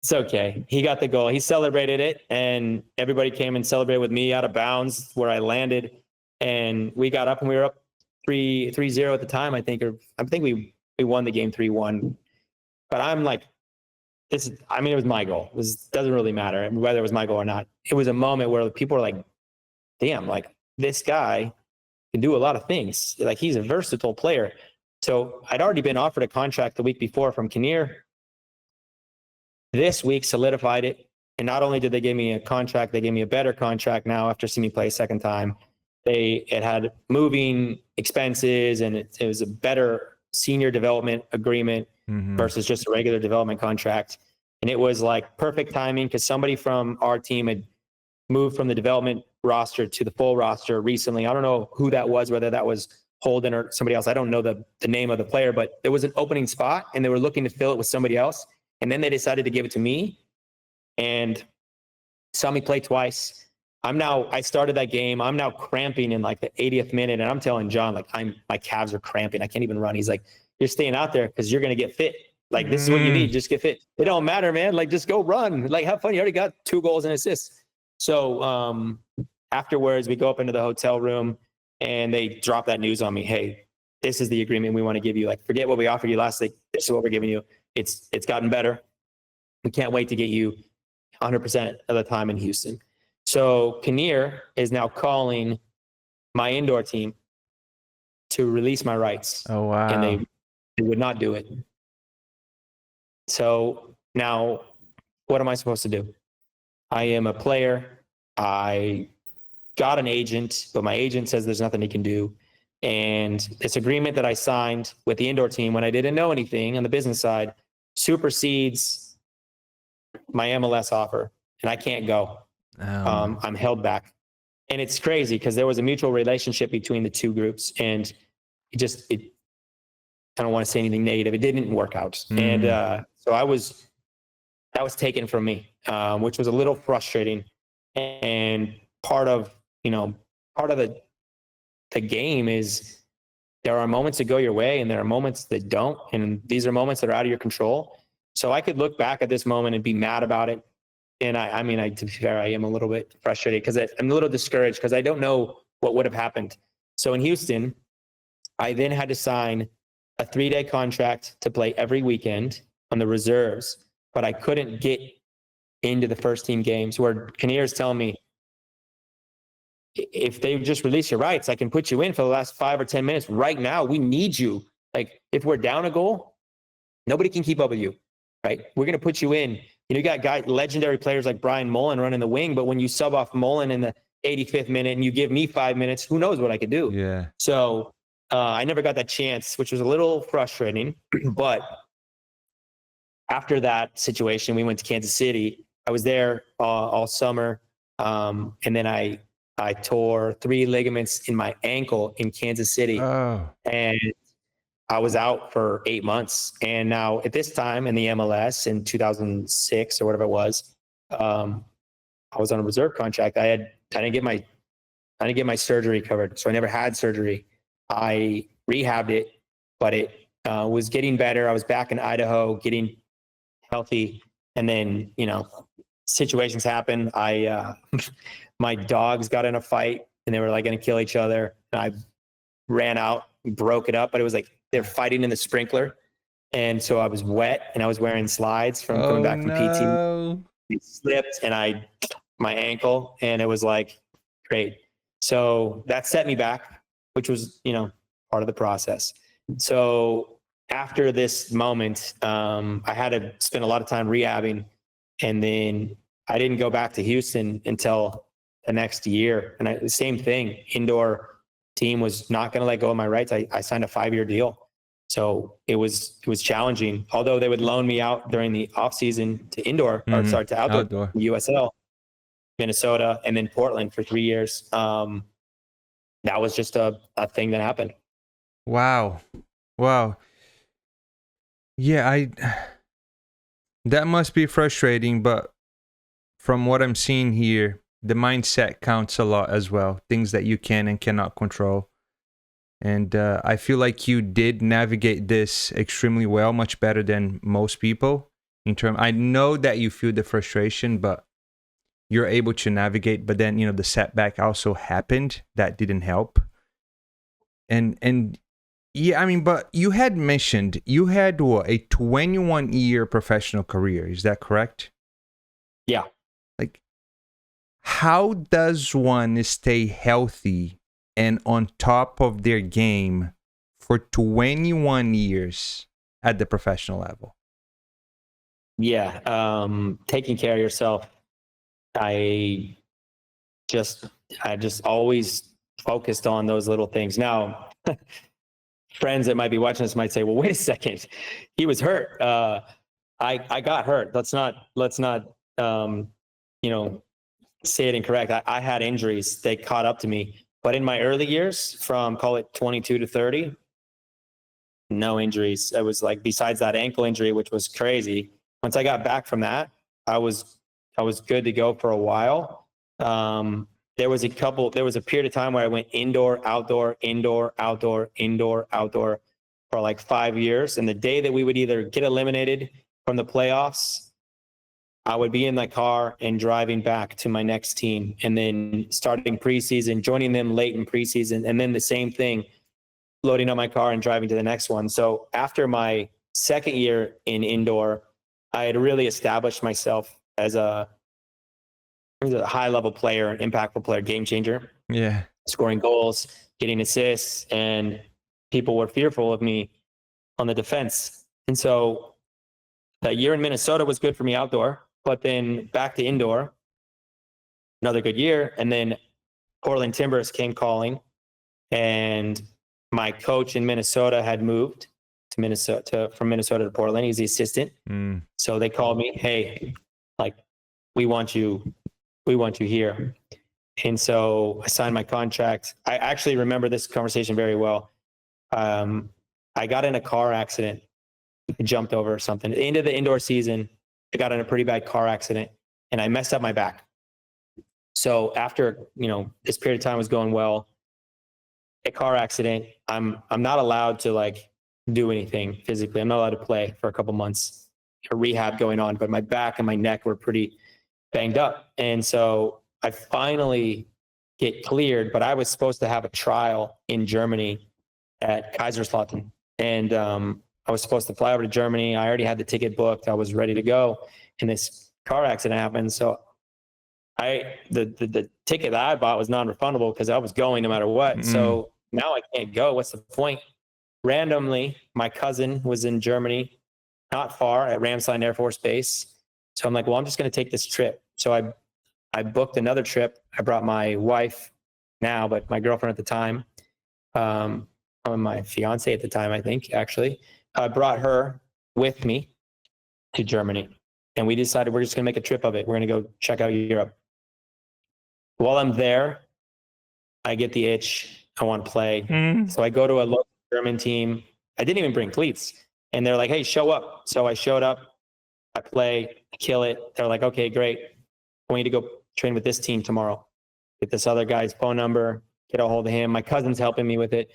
it's okay. He got the goal. He celebrated it, and everybody came and celebrated with me out of bounds where I landed. And we got up, and we were up 3-0 at the time, I think. Or I think we won the game 3-1. But I'm like, it was my goal. It doesn't really matter whether it was my goal or not. It was a moment where people were like, damn, like this guy can do a lot of things. Like he's a versatile player. So I'd already been offered a contract the week before from Kinnear. This week solidified it. And not only did they give me a contract, they gave me a better contract now after seeing me play a second time. It had moving expenses, and it was a better senior development agreement versus just a regular development contract. And it was like perfect timing because somebody from our team had moved from the development roster to the full roster recently. I don't know who that was, whether that was Holden or somebody else. I don't know the name of the player, but there was an opening spot and they were looking to fill it with somebody else. And then they decided to give it to me and saw me play twice. I started that game. I'm now cramping in like the 80th minute. And I'm telling John, like my calves are cramping. I can't even run. He's like, you're staying out there because you're going to get fit. Like, this is what you need. Just get fit. It don't matter, man. Like, just go run. Like, have fun. You already got 2 goals and assists. So afterwards, we go up into the hotel room and they drop that news on me. Hey, this is the agreement we want to give you. Like, forget what we offered you last week. This is what we're giving you. It's gotten better. We can't wait to get you 100% of the time in Houston. So Kinnear is now calling my indoor team to release my rights. Oh, wow. And they would not do it. So now what am I supposed to do? I am a player. I got an agent, but my agent says there's nothing he can do. And this agreement that I signed with the indoor team when I didn't know anything on the business side supersedes my MLS offer, and I can't go. I'm held back. And it's crazy because there was a mutual relationship between the two groups, and I don't want to say anything negative. It didn't work out. And so that was taken from me, which was a little frustrating. And part of the game is there are moments that go your way and there are moments that don't. And these are moments that are out of your control. So I could look back at this moment and be mad about it. And to be fair, I am a little bit frustrated because I'm a little discouraged because I don't know what would have happened. So in Houston, I then had to sign a 3-day contract to play every weekend on the reserves, but I couldn't get into the first team games where Kinnear is telling me, if they just release your rights, I can put you in for the last 5 or 10 minutes. Right now, we need you. Like, if we're down a goal, nobody can keep up with you, right? We're going to put you in. You got legendary players like Brian Mullen running the wing, but when you sub off Mullen in the 85th minute and you give me 5 minutes, who knows what I could do? Yeah. So I never got that chance, which was a little frustrating. But after that situation, we went to Kansas City. I was there all summer. And then I tore 3 ligaments in my ankle in Kansas City. Oh. And I was out for 8 months. And now at this time in the MLS in 2006 or whatever it was, I was on a reserve contract. I didn't get my surgery covered. So I never had surgery. I rehabbed it, but it was getting better. I was back in Idaho, getting healthy. And then, situations happen. My dogs got in a fight and they were like going to kill each other. And I ran out, broke it up, but it was like they're fighting in the sprinkler. And so I was wet and I was wearing slides from coming back from PT. It slipped and my ankle, and it was like, great. So that set me back, which was, part of the process. So after this moment, I had to spend a lot of time rehabbing, and then I didn't go back to Houston until the next year. And the same thing, indoor team was not going to let go of my rights. I signed a 5-year deal. So it was challenging. Although they would loan me out during the off season to indoor, or sorry, to outdoor. USL, Minnesota, and then Portland for 3 years. That was just a thing that happened. Wow. Yeah, that must be frustrating, but from what I'm seeing here, the mindset counts a lot as well. Things that you can and cannot control. And I feel like you did navigate this extremely well, much better than most people. I know that you feel the frustration, but you're able to navigate. But then, the setback also happened. That didn't help. And yeah, I mean, but you had mentioned you had what, a 21-year professional career. Is that correct? Yeah. Like, how does one stay healthy and on top of their game for 21 years at the professional level? Yeah. Taking care of yourself. I just always focused on those little things. Now, friends that might be watching this might say, well, wait a second, he was hurt. I got hurt. Let's not say it incorrect. I had injuries. They caught up to me. But in my early years, from call it 22 to 30, no injuries. It was like, besides that ankle injury, which was crazy. Once I got back from that, I was good to go for a while. There was a period of time where I went indoor, outdoor for like 5 years. And the day that we would either get eliminated from the playoffs, I would be in my car and driving back to my next team, and then starting preseason, joining them late in preseason, and then the same thing, loading up my car and driving to the next one. So after my second year in indoor, I had really established myself as a high-level player, an impactful player, game changer. Yeah. Scoring goals, getting assists, and people were fearful of me on the defense. And so that year in Minnesota was good for me outdoor, but then back to indoor, another good year. And then Portland Timbers came calling, and my coach in Minnesota had moved to Minnesota, from Minnesota to Portland. He's the assistant. So they called me, hey, like, we want you here. And so I signed my contract. I actually remember this conversation very well. I got in a car accident. I jumped over something. At the end of the indoor season, I got in a pretty bad car accident, and I messed up my back. So after, this period of time was going well, a car accident, I'm not allowed to like do anything physically. I'm not allowed to play for a couple months. A rehab going on, but my back and my neck were pretty banged up. And so I finally get cleared, but I was supposed to have a trial in Germany at Kaiserslautern. And I was supposed to fly over to Germany. I already had the ticket booked. I was ready to go. And this car accident happened. So the ticket that I bought was non-refundable because I was going no matter what. So now I can't go. What's the point? Randomly, my cousin was in Germany, not far, at Ramstein Air Force Base. So I'm like, well, I'm just going to take this trip. So I booked another trip. I brought my wife now, but my girlfriend at the time, my fiance at the time, I think, actually. I brought her with me to Germany, and we decided we're just going to make a trip of it. We're going to go check out Europe. While I'm there, I get the itch. I want to play. So I go to a local German team. I didn't even bring cleats, and they're like, hey, show up. So I showed up. I play, kill it. They're like, okay, great. I want you to go train with this team tomorrow. Get this other guy's phone number, get a hold of him. My cousin's helping me with it.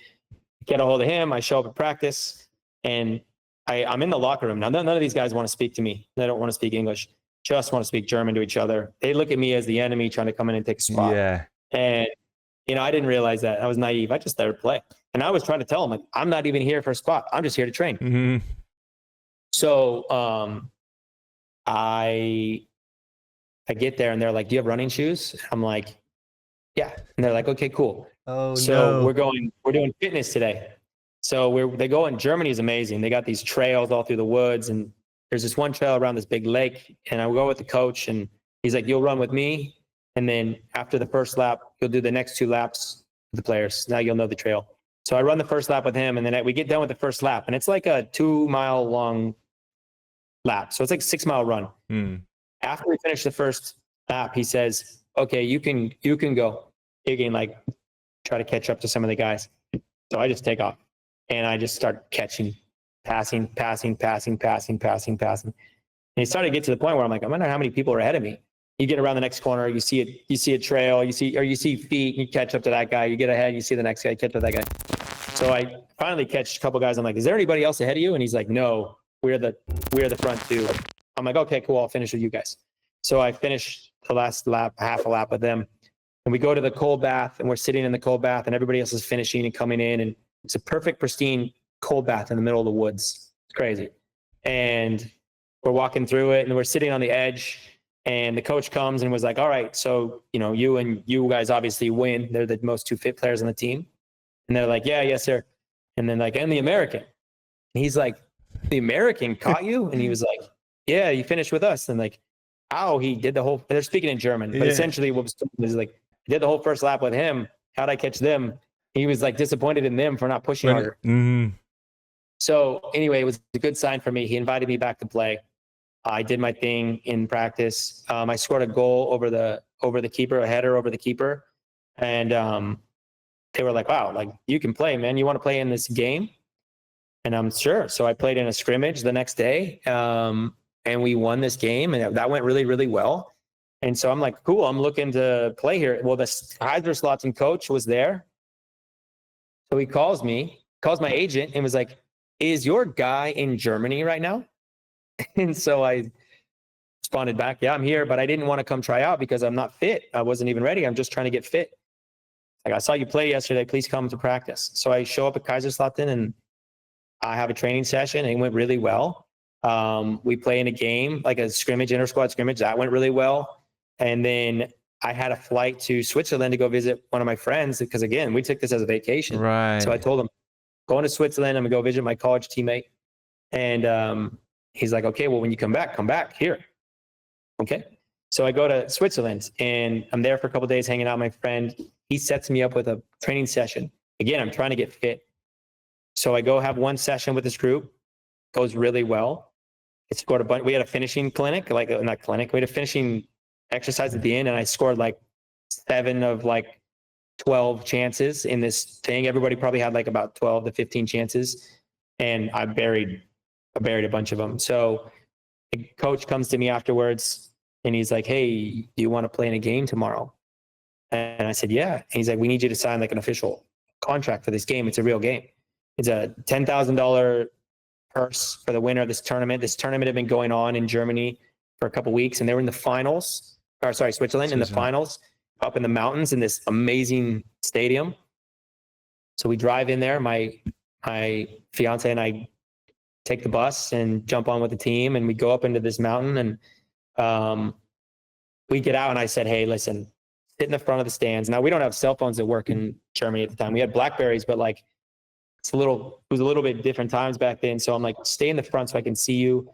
Get a hold of him. I show up at practice, and I'm in the locker room. Now, none of these guys want to speak to me. They don't want to speak English, just want to speak German to each other. They look at me as the enemy trying to come in and take a spot. Yeah. And, I didn't realize that. I was naive. I just started to play. And I was trying to tell them, like, I'm not even here for a spot. I'm just here to train. So I get there, and they're like, do you have running shoes? I'm like, yeah. And they're like, okay, cool. Oh, so no. we're doing fitness today. So they go in. Germany is amazing. They got these trails all through the woods, and there's this one trail around this big lake. And I go with the coach, and he's like, you'll run with me. And then after the first lap, you'll do the next 2 laps with the players. Now you'll know the trail. So I run the first lap with him, and then we get done with the first lap, and it's like a 2 mile long lap. So it's like a 6 mile run. After we finish the first lap, he says, okay, you can go. You can like try to catch up to some of the guys. So I just take off and I just start catching, passing. And it started to get to the point where I'm like, I wonder how many people are ahead of me. You get around the next corner, you see a trail, you see feet, you catch up to that guy, you get ahead, you see the next guy, catch up to that guy. So I finally catch a couple guys. I'm like, is there anybody else ahead of you? And he's like, no, we're the front two. I'm like, okay, cool. I'll finish with you guys. So I finished the last lap, half a lap with them. And we go to the cold bath, and we're sitting in the cold bath, and everybody else is finishing and coming in. And it's a perfect, pristine cold bath in the middle of the woods. It's crazy. And we're walking through it, and we're sitting on the edge. And the coach comes and was like, all right, so, you guys obviously win. They're the most 2 fit players on the team. And they're like, yeah, yes, sir. And then like, and the American. And he's like, the American caught you? And he was like, yeah, you finished with us. And like, oh, he did the whole, they're speaking in German, but essentially what was like, I did the whole first lap with him. How'd I catch them? He was like disappointed in them for not pushing harder. So anyway, it was a good sign for me. He invited me back to play. I did my thing in practice. I scored a goal over the keeper, a header over the keeper. And they were like, wow, like you can play, man. You want to play in this game? And I'm sure. So I played in a scrimmage the next day. And we won this game, and that went really, really well. And so I'm like, cool, I'm looking to play here. Well, the Kaiserslautern coach was there. So he calls my agent and was like, is your guy in Germany right now? And so I responded back, yeah, I'm here, but I didn't want to come try out because I'm not fit. I wasn't even ready. I'm just trying to get fit. Like, I saw you play yesterday. Please come to practice. So I show up at Kaiserslautern and I have a training session, and it went really well. We play in a game, like a scrimmage, inter-squad scrimmage. That went really well. And then I had a flight to Switzerland to go visit one of my friends because, again, we took this as a vacation. Right. So I told him, going to Switzerland, I'm going to go visit my college teammate. And he's like, okay, well, when you come back here. Okay. So I go to Switzerland, and I'm there for a couple of days hanging out with my friend. He sets me up with a training session. Again, I'm trying to get fit. So I go have one session with this group. Goes really well. It scored a bunch. We had a finishing clinic, we had a finishing exercise at the end, and I scored like 7 of like 12 chances in this thing. Everybody probably had like about 12 to 15 chances, and I buried a bunch of them. So the coach comes to me afterwards, and he's like, hey, do you want to play in a game tomorrow? And I said, yeah. And he's like, we need you to sign like an official contract for this game. It's a real game. It's a $10,000 purse for the winner of this tournament. This tournament had been going on in Germany for a couple of weeks, and they were in the finals, Switzerland in the finals up in the mountains in this amazing stadium. So we drive in there. My fiance and I take the bus and jump on with the team, and we go up into this mountain, and we get out, and I said, hey, listen, sit in the front of the stands. Now, we don't have cell phones that work in Germany at the time. We had Blackberries, but like, it was a little bit different times back then. So I'm like, stay in the front so I can see you.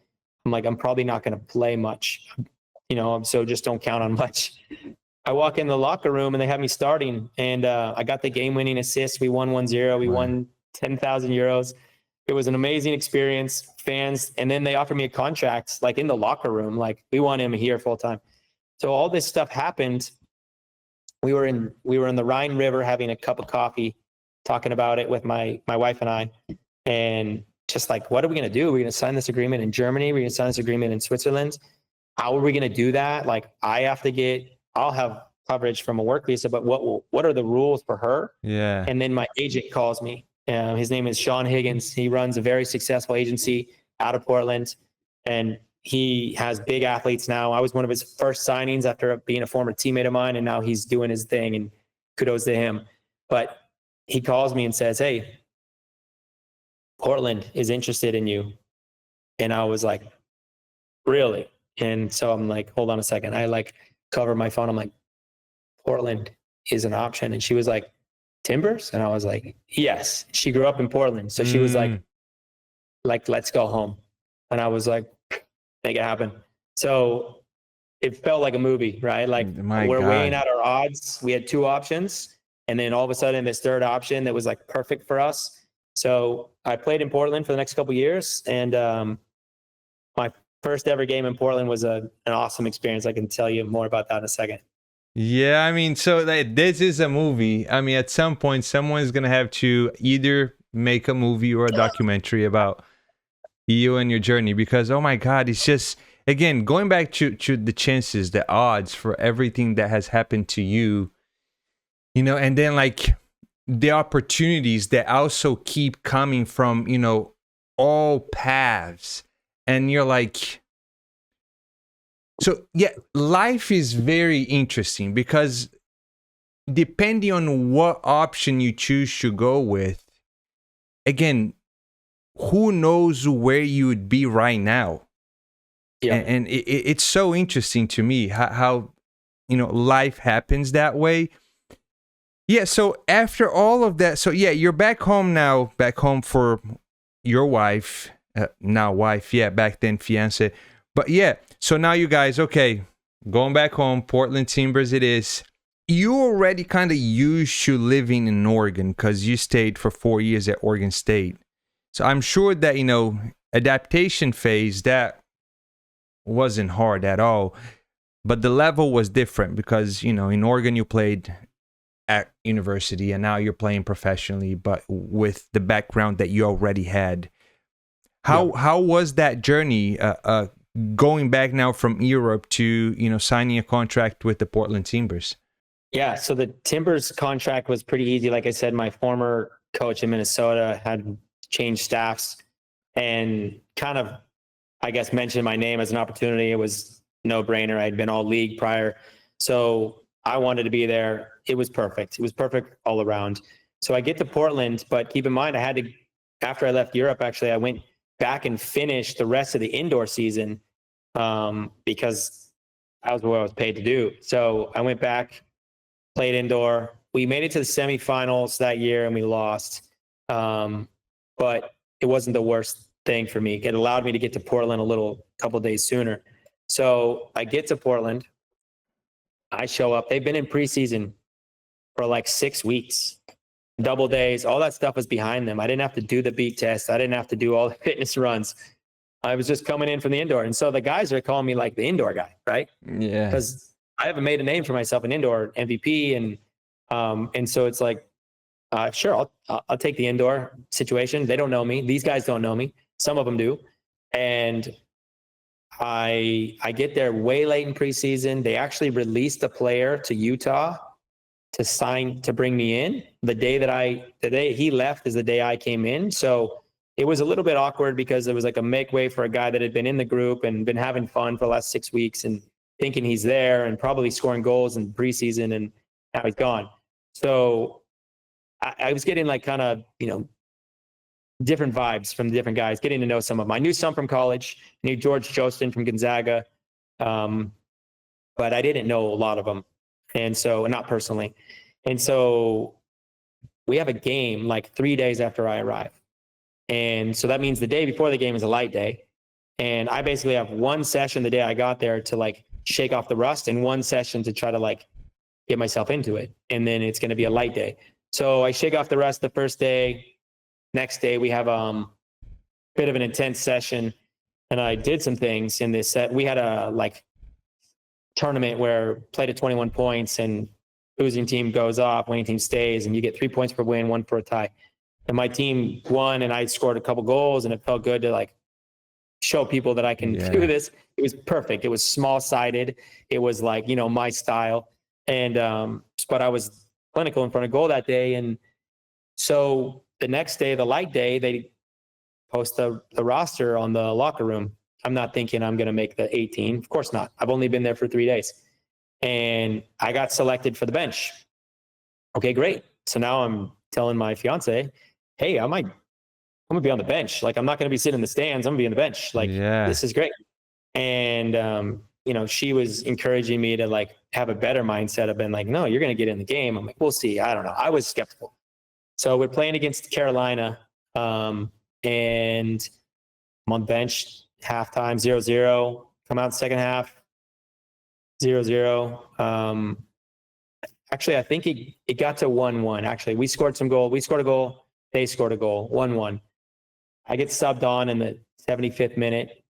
I'm like, I'm probably not going to play much, so just don't count on much. I walk in the locker room, and they have me starting, and I got the game-winning assist. We won 1-0. We won 10,000 euros. It was an amazing experience, fans. And then they offered me a contract, like in the locker room, like we want him here full time. So all this stuff happened. We were in the Rhine River having a cup of coffee, talking about it with my wife and I, and just like, what are we going to do? Are we going to sign this agreement in Germany? Are we going to sign this agreement in Switzerland? How are we going to do that? Like, I'll have coverage from a work visa, but what are the rules for her? Yeah. And then my agent calls me. His name is Sean Higgins. He runs a very successful agency out of Portland, and he has big athletes now. I was one of his first signings after being a former teammate of mine, and now he's doing his thing, and kudos to him. But he calls me and says, hey, Portland is interested in you. And I was like, really? And so I'm like, hold on a second. I like cover my phone. I'm like, Portland is an option. And she was like, Timbers? And I was like, yes. She grew up in Portland. So she was like, let's go home. And I was like, make it happen. So it felt like a movie, right? Like, we're weighing out our odds. We had 2 options. And then all of a sudden, this third option that was like perfect for us. So I played in Portland for the next couple of years, and my first ever game in Portland was an awesome experience. I can tell you more about that in a second. Yeah, I mean, so this is a movie. I mean, at some point, someone's gonna have to either make a movie or a documentary about you and your journey, because oh my God, it's just, again, going back to the chances, the odds for everything that has happened to you, you know, and then like the opportunities that also keep coming from, you know, all paths, and you're like, so yeah, life is very interesting because depending on what option you choose to go with, again, who knows where you would be right now. Yeah. And it's so interesting to me how, you know, life happens that way. Yeah, so after all of that, so yeah, you're back home now, back home for your wife, now wife, yeah, back then fiance. But yeah, so now you guys, okay, going back home, Portland Timbers it is. You already kind of used to living in Oregon because you stayed for 4 years at Oregon State. So I'm sure that, you know, adaptation phase, that wasn't hard at all. But the level was different because, you know, in Oregon you played at university and now you're playing professionally, but with the background that you already had. How was that journey going back now from Europe to, you know, signing a contract with the Portland Timbers? Yeah, so the Timbers contract was pretty easy. Like I said, my former coach in Minnesota had changed staffs and kind of, I guess, mentioned my name as an opportunity. It was no brainer. I'd been all league prior. So I wanted to be there. It was perfect. It was perfect all around. So I get to Portland, but keep in mind, I had to, after I left Europe, actually, I went back and finished the rest of the indoor season because that was what I was paid to do. So I went back, played indoor. We made it to the semifinals that year and we lost. But it wasn't the worst thing for me. It allowed me to get to Portland a couple of days sooner. So I get to Portland. I show up. They've been in preseason for like 6 weeks, double days. All that stuff was behind them. I didn't have to do the beat test. I didn't have to do all the fitness runs. I was just coming in from the indoor. And so the guys are calling me like the indoor guy, right? Yeah. Because I haven't made a name for myself in indoor MVP. And so it's like, sure, I'll take the indoor situation. They don't know me. These guys don't know me. Some of them do. And I get there way late in preseason. They actually released a player to Utah to bring me in. The day he left is the day I came in. So it was a little bit awkward because it was like a make way for a guy that had been in the group and been having fun for the last 6 weeks and thinking he's there and probably scoring goals in preseason, and now he's gone. So I was getting like kind of, you know, different vibes from the different guys, getting to know some of them. I knew some from college, knew George Jostin from Gonzaga, but I didn't know a lot of them. And so, not personally. And so we have a game like 3 days after I arrive. And so that means the day before the game is a light day. And I basically have one session the day I got there to like shake off the rust and one session to try to like get myself into it. And then it's going to be a light day. So I shake off the rust the first day. Next day we have bit of an intense session, and I did some things in this set. We had a like tournament where played at 21 points and losing team goes off, winning team stays, and you get 3 points per win, 1 for a tie. And my team won, and I scored a couple goals, and it felt good to like show people that I can do this. It was perfect. It was small-sided. It was like, you know, my style. And but I was clinical in front of goal that day. And so the next day, the light day, they post the roster on the locker room. I'm not thinking I'm going to make the 18. Of course not. I've only been there for 3 days. And I got selected for the bench. Okay, great. So now I'm telling my fiance, hey, I'm going to be on the bench. Like, I'm not going to be sitting in the stands. I'm going to be on the bench. Like, This is great. And, you know, she was encouraging me to like have a better mindset of being like, no, you're going to get in the game. I'm like, we'll see. I don't know. I was skeptical. So we're playing against Carolina, and I'm on the bench, halftime, 0-0, come out second half, 0-0. Actually, I think it got to 1-1. Actually, we scored some goal. We scored a goal. They scored a goal. 1-1. I get subbed on in the 75th minute.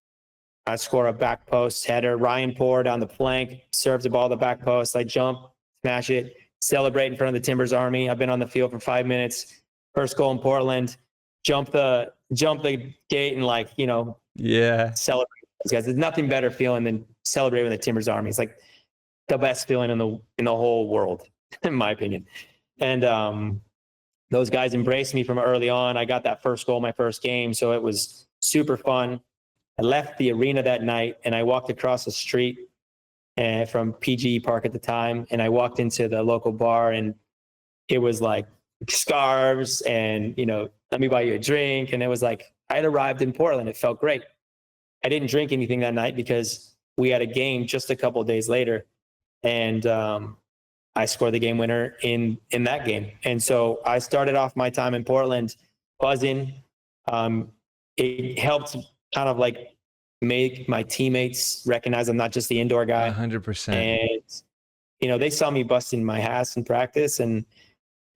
I score a back post header. Ryan Poor down the flank, serves the ball to the back post. I jump, smash it, celebrate in front of the Timbers Army. I've been on the field for 5 minutes. First goal in Portland. Jump the gate and celebrate those guys. There's nothing better feeling than celebrating with the Timbers Army. It's like the best feeling in the whole world, in my opinion. And those guys embraced me from early on. I got that first goal my first game, so it was super fun. I left the arena that night and I walked across the street from PGE Park at the time, and I walked into the local bar, and it was like scarves and, let me buy you a drink. And it was like I had arrived in Portland. It felt great. I didn't drink anything that night because we had a game just a couple of days later, and I scored the game winner in that game. And so I started off my time in Portland buzzing. It helped kind of like make my teammates recognize I'm not just the indoor guy. 100%. And, they saw me busting my ass in practice and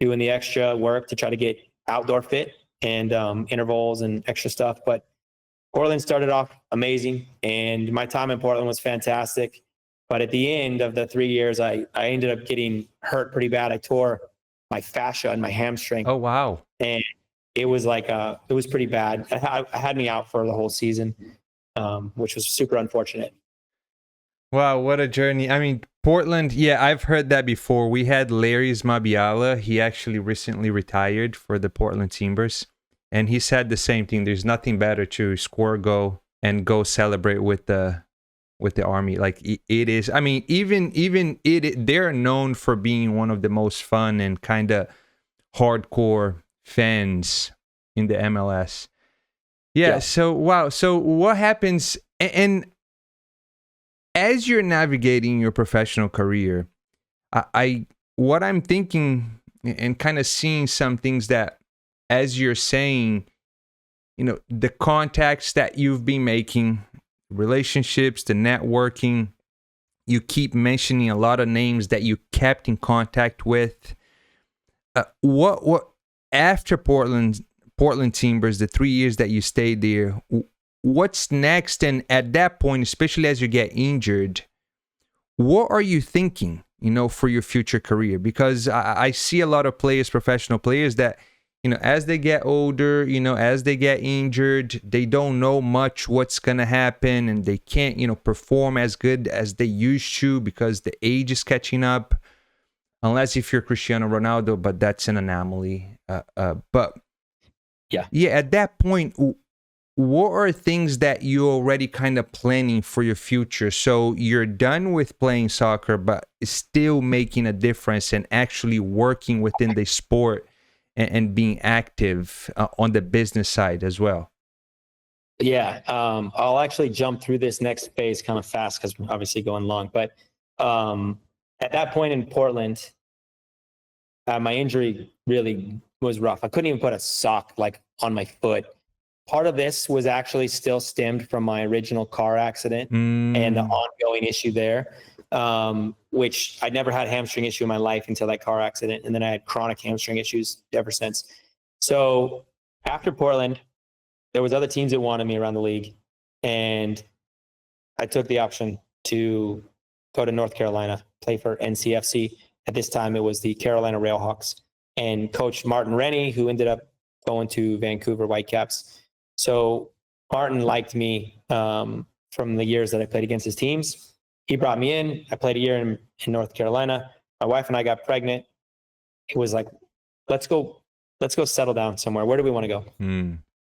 doing the extra work to try to get outdoor fit and intervals and extra stuff. But Portland started off amazing, and my time in Portland was fantastic. But at the end of the 3 years, I ended up getting hurt pretty bad. I tore my fascia and my hamstring. Oh, wow. And it was it was pretty bad. It had me out for the whole season, which was super unfortunate. Wow, what a journey. I mean, Portland, yeah, I've heard that before. We had Larry Mabiala. He actually recently retired for the Portland Timbers. And he said the same thing. There's nothing better to score a goal and go celebrate with the Army. Like it is. I mean, even they're known for being one of the most fun and kind of hardcore fans in the MLS. Yeah. So wow. So what happens? And as you're navigating your professional career, what I'm thinking and kind of seeing some things that, as you're saying, the contacts that you've been making, relationships, the networking, you keep mentioning a lot of names that you kept in contact with. What after Portland Timbers, the 3 years that you stayed there, what's next? And at that point, especially as you get injured, what are you thinking, for your future career? Because I see a lot of players, professional players that, as they get older, as they get injured, they don't know much what's going to happen, and they can't, perform as good as they used to because the age is catching up, unless if you're Cristiano Ronaldo, but that's an anomaly. But yeah, at that point, what are things that you're already kind of planning for your future? So you're done with playing soccer, but still making a difference and actually working within the sport and being active on the business side as well. Yeah. I'll actually jump through this next phase kind of fast because we're obviously going long. But at that point in Portland, my injury really was rough. I couldn't even put a sock on my foot. Part of this was actually still stemmed from my original car accident and the ongoing issue there, which I'd never had a hamstring issue in my life until that car accident. And then I had chronic hamstring issues ever since. So after Portland, there was other teams that wanted me around the league. And I took the option to go to North Carolina, play for NCFC. At this time, it was the Carolina Railhawks. And Coach Martin Rennie, who ended up going to Vancouver Whitecaps. So Martin liked me from the years that I played against his teams. He brought me in. I played a year in North Carolina. My wife and I got pregnant. It was like, let's go settle down somewhere. Where do we want to go?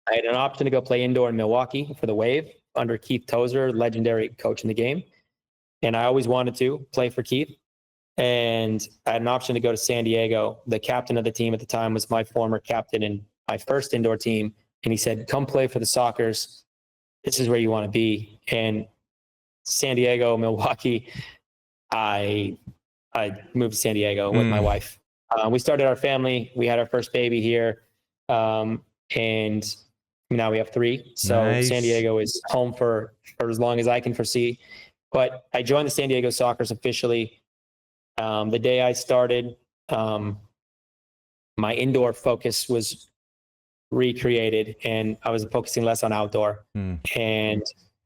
I had an option to go play indoor in Milwaukee for the Wave under Keith Tozer, legendary coach in the game. And I always wanted to play for Keith. And I had an option to go to San Diego. The captain of the team at the time was my former captain in my first indoor team. And he said, come play for the Sockers. This is where you want to be. And San Diego, Milwaukee, I moved to San Diego with my wife. We started our family. We had our first baby here. And now we have 3. So nice. San Diego is home for as long as I can foresee. But I joined the San Diego Sockers officially The day I started, my indoor focus was recreated, and I was focusing less on outdoor. And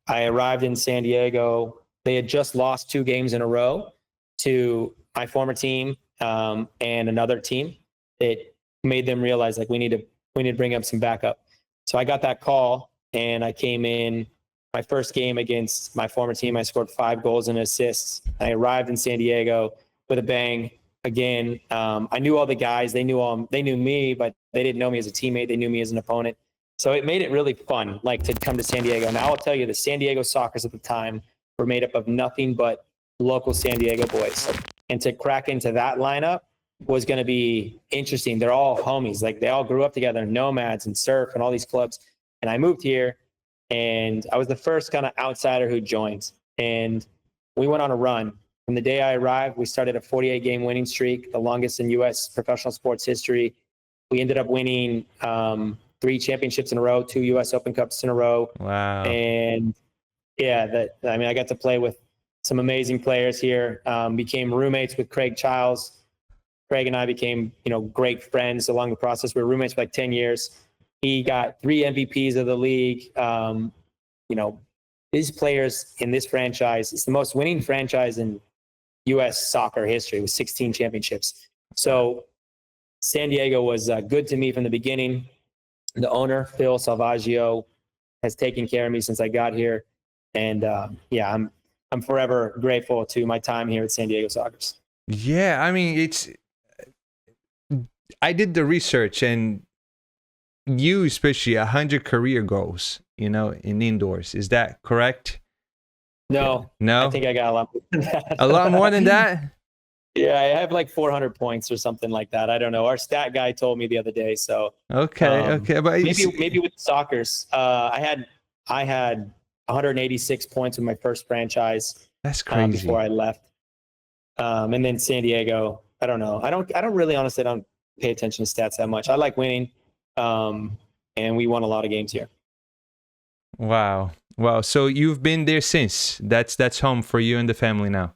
I arrived in San Diego. They had just lost 2 games in a row to my former team and another team. It made them realize like we need to bring up some backup. So I got that call, and I came in my first game against my former team. I scored 5 goals and assists. I arrived in San Diego with a bang. Again, I knew all the guys. They knew me, but they didn't know me as a teammate. They knew me as an opponent. So it made it really fun, like to come to San Diego. Now I'll tell you, the San Diego Sockers at the time were made up of nothing but local San Diego boys. And to crack into that lineup was going to be interesting. They're all homies. Like they all grew up together, Nomads and Surf and all these clubs. And I moved here, and I was the first kind of outsider who joined. And we went on a run. From the day I arrived, we started a 48-game winning streak, the longest in U.S. professional sports history. We ended up winning 3 championships in a row, 2 U.S. Open Cups in a row. Wow. And yeah, I got to play with some amazing players here. Became roommates with Craig Childs. Craig and I became, great friends along the process. We were roommates for like 10 years. He got 3 MVPs of the league. These players in this franchise, it's the most winning franchise in U.S. soccer history with 16 championships. So San Diego was good to me from the beginning. The owner, Phil Salvaggio, has taken care of me since I got here. And I'm forever grateful to my time here at San Diego Sockers. Yeah, I mean, I did the research, and you especially 100 career goals, in indoors. Is that correct? No. I think I got a lot more than that. A lot more than that? Yeah, I have like 400 points or something like that. I don't know. Our stat guy told me the other day. So okay, but maybe with Sockers, I had 186 points with my first franchise. That's crazy. Before I left, and then San Diego. I don't know. I don't really honestly don't pay attention to stats that much. I like winning, and we won a lot of games here. Wow. So you've been there since. That's home for you and the family now.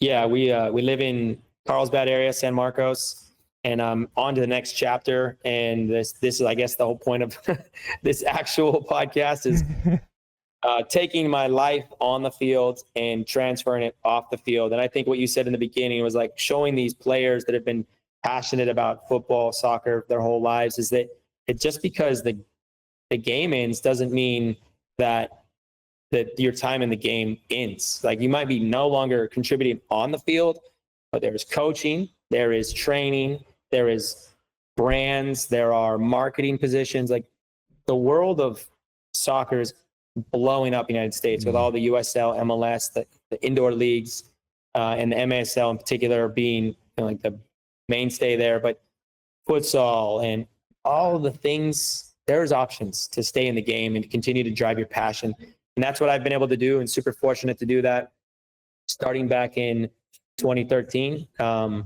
Yeah, we live in Carlsbad area, San Marcos, and I'm on to the next chapter. And this is, I guess, the whole point of this actual podcast is taking my life on the field and transferring it off the field. And I think what you said in the beginning was like showing these players that have been passionate about football, soccer their whole lives is that it just because the game ends doesn't mean that your time in the game ends. Like you might be no longer contributing on the field, but there's coaching, there is training, there is brands, there are marketing positions. Like the world of soccer is blowing up in the United States with all the USL, MLS, the indoor leagues, and the MSL in particular being like the mainstay there. But futsal and all the things, there's options to stay in the game and continue to drive your passion. And that's what I've been able to do, and super fortunate to do that. Starting back in 2013, I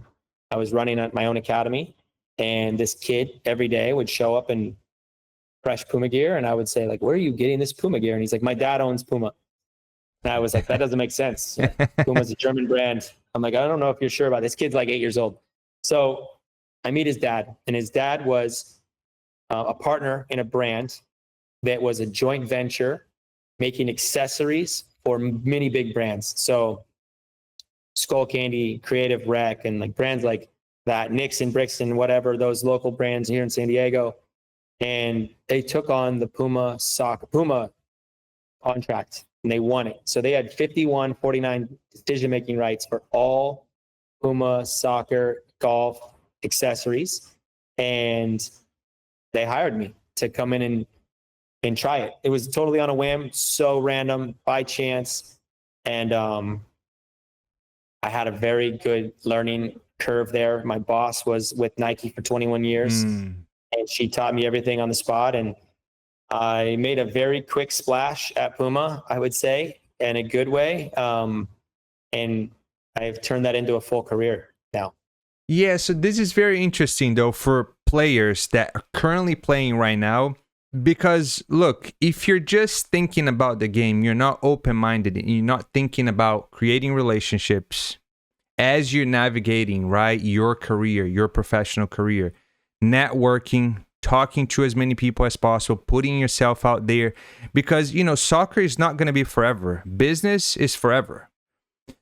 was running at my own academy, and this kid every day would show up in fresh Puma gear, and I would say, like, where are you getting this Puma gear? And he's like, my dad owns Puma. And I was like, that doesn't make sense. Puma's a German brand. I'm like, I don't know if you're sure about this. Kid's like 8 years old. So I meet his dad, and his dad was a partner in a brand that was a joint venture making accessories for many big brands. So Skull Candy, Creative Rec, and like brands like that, Nixon, Brixton, whatever, those local brands here in San Diego. And they took on the Puma contract, and they won it. So they had 51-49 decision-making rights for all Puma soccer, golf accessories. And they hired me to come in and try it. It was totally on a whim, so random, by chance. And I had a very good learning curve there. My boss was with Nike for 21 years, and she taught me everything on the spot. And I made a very quick splash at Puma, I would say, in a good way. And I've turned that into a full career now. Yeah, so this is very interesting, though, for players that are currently playing right now. Because, look, if you're just thinking about the game, you're not open-minded, and you're not thinking about creating relationships as you're navigating, right, your career, your professional career, networking, talking to as many people as possible, putting yourself out there, because, you know, soccer is not going to be forever. Business is forever.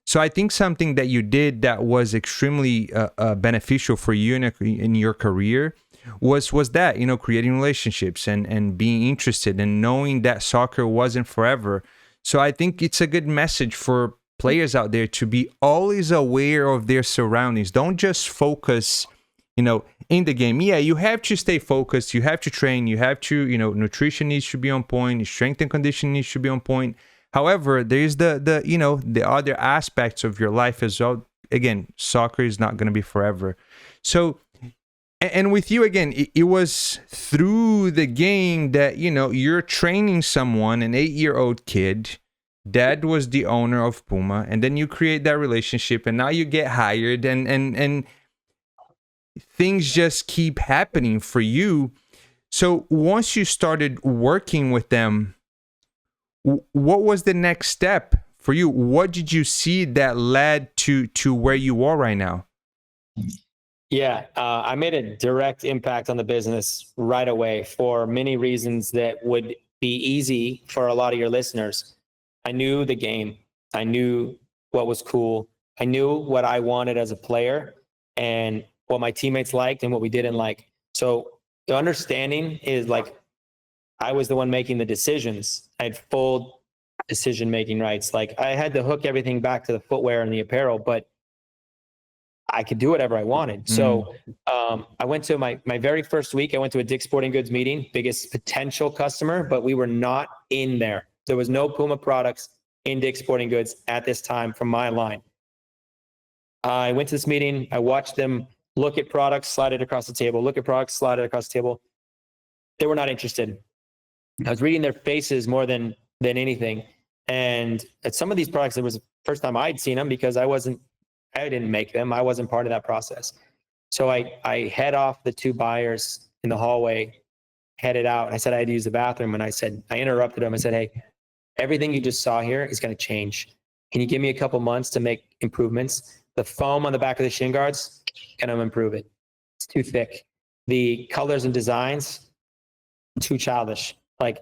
So I think something that you did that was extremely beneficial for you in your career was that, you know, creating relationships and being interested and knowing that soccer wasn't forever. So I think it's a good message for players out there to be always aware of their surroundings. Don't just focus, you know, in the game. Yeah, you have to stay focused. You have to train. You have to, you know, nutrition needs to be on point. Strength and conditioning needs to be on point. However, there's the you know, the other aspects of your life as well. Again, soccer is not going to be forever. So, and with you, again, it was through the game that, you know, you're training someone, an 8-year-old kid. Dad was the owner of Puma, and then you create that relationship, and now you get hired, and things just keep happening for you. So once you started working with them, what was the next step for you? What did you see that led to where you are right now? Yeah, I made a direct impact on the business right away for many reasons that would be easy for a lot of your listeners. I knew the game. I knew what was cool. I knew what I wanted as a player and what my teammates liked and what we didn't like. So the understanding is, like, I was the one making the decisions. I had full decision-making rights. Like, I had to hook everything back to the footwear and the apparel, but I could do whatever I wanted. So I went to my very first week, I went to a Dick's Sporting Goods meeting, biggest potential customer, but we were not in there. There was no Puma products in Dick's Sporting Goods at this time from my line. I went to this meeting. I watched them look at products, slide it across the table, look at products, slide it across the table. They were not interested. I was reading their faces more than anything. And at some of these products, it was the first time I'd seen them because I didn't make them. I wasn't part of that process. So I head off the two buyers in the hallway, headed out. And I said I had to use the bathroom. And I interrupted them. I said, hey, everything you just saw here is going to change. Can you give me a couple months to make improvements? The foam on the back of the shin guards, can I improve it? It's too thick. The colors and designs, too childish. Like,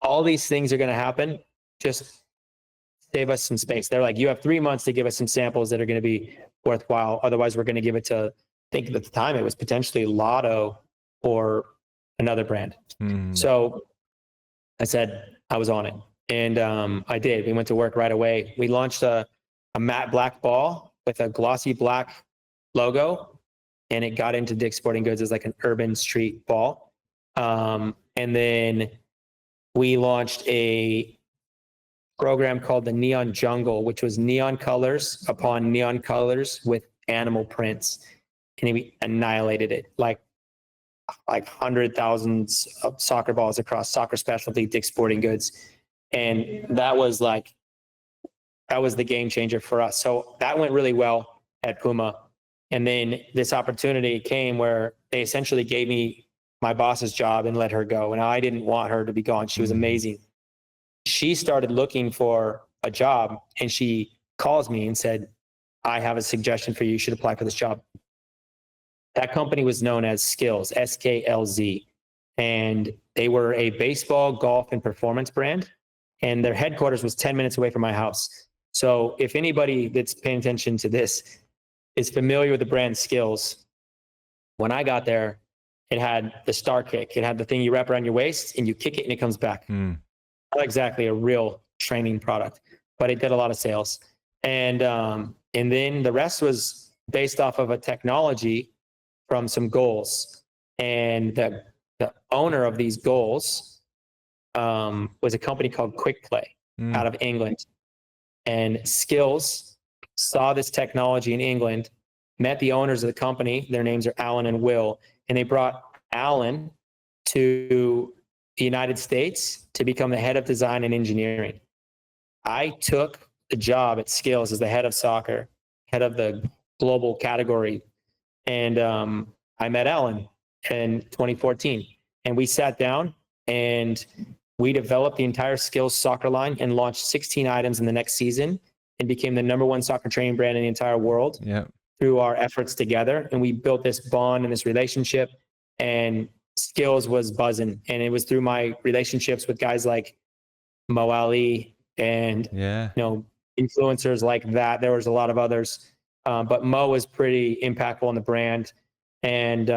all these things are going to happen. Just save us some space. They're like, you have 3 months to give us some samples that are going to be worthwhile. Otherwise, we're going to give it to, I think at the time it was potentially Lotto or another brand. So I said I was on it. And I did. We went to work right away. We launched a matte black ball with a glossy black logo, and it got into Dick's Sporting Goods as like an urban street ball. And then we launched a program called the Neon Jungle, which was neon colors upon neon colors with animal prints. And we annihilated it, like 100,000s of soccer balls across Soccer Specialty, Dick's Sporting Goods. And that was the game changer for us. So that went really well at Puma. And then this opportunity came where they essentially gave me my boss's job and let her go. And I didn't want her to be gone. She was amazing. She started looking for a job, and she calls me and said, I have a suggestion for you. You should apply for this job. That company was known as Skills, SKLZ. And they were a baseball, golf, and performance brand. And their headquarters was 10 minutes away from my house. So if anybody that's paying attention to this is familiar with the brand Skills, when I got there, it had the star kick. It had the thing you wrap around your waist and you kick it and it comes back. Not exactly a real training product, but it did a lot of sales. And then the rest was based off of a technology from some goals. And the owner of these goals was a company called Quick Play out of England. And Skills saw this technology in England, met the owners of the company. Their names are Alan and Will. And they brought Alan to the United States to become the head of design and engineering. I took the job at Skills as the head of soccer, head of the global category. And I met Alan in 2014. And we sat down and we developed the entire Skills soccer line and launched 16 items in the next season and became the #1 soccer training brand in the entire world through our efforts together. And we built this bond and this relationship, and Skills was buzzing. And it was through my relationships with guys like Mo Ali and, influencers like that. There was a lot of others. But Mo was pretty impactful in the brand. And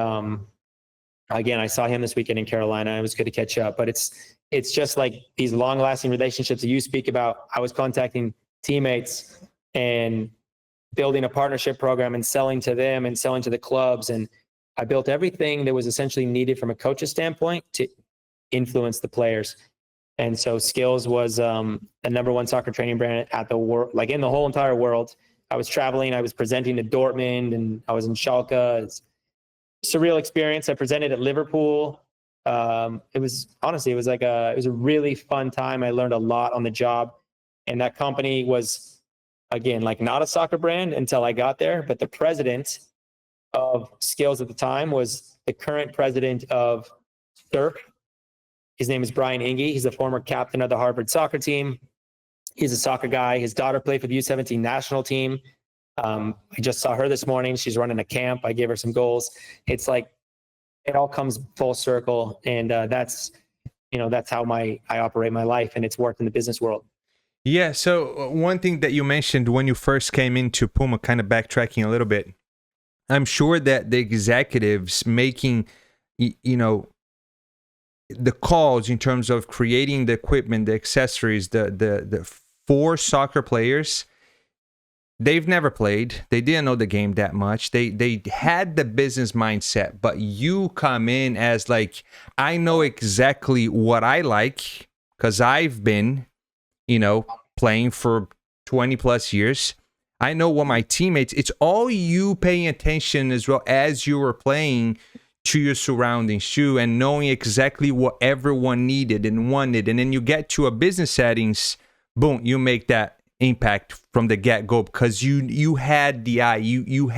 again, I saw him this weekend in Carolina. It was good to catch up. But it's just like these long-lasting relationships that you speak about. I was contacting teammates and building a partnership program and selling to them and selling to the clubs. And I built everything that was essentially needed from a coach's standpoint to influence the players. And so Skills was the #1 soccer training brand at the world, like in the whole entire world. I was traveling, I was presenting to Dortmund, and I was in Schalke. It's a surreal experience. I presented at Liverpool. It was a really fun time. I learned a lot on the job. And that company was, again, like not a soccer brand until I got there. But the president of Skills at the time was the current president of Surf. His name is Brian Ingy. He's a former captain of the Harvard soccer team. He's a soccer guy. His daughter played for the U17 national team. I just saw her this morning. She's running a camp. I gave her some goals. It's like it all comes full circle. And that's how I operate my life, and it's worked in the business world. Yeah. So one thing that you mentioned when you first came into Puma, kind of backtracking a little bit, I'm sure that the executives making, the calls in terms of creating the equipment, the accessories, the for soccer players, they've never played. They didn't know the game that much. They had the business mindset, but you come in as like, I know exactly what I like because I've been, playing for 20 plus years. I know what my teammates, it's all you paying attention as well as you were playing to your surroundings too, and knowing exactly what everyone needed and wanted. And then you get to a business settings, boom, you make that impact from the get-go because you had the eye, you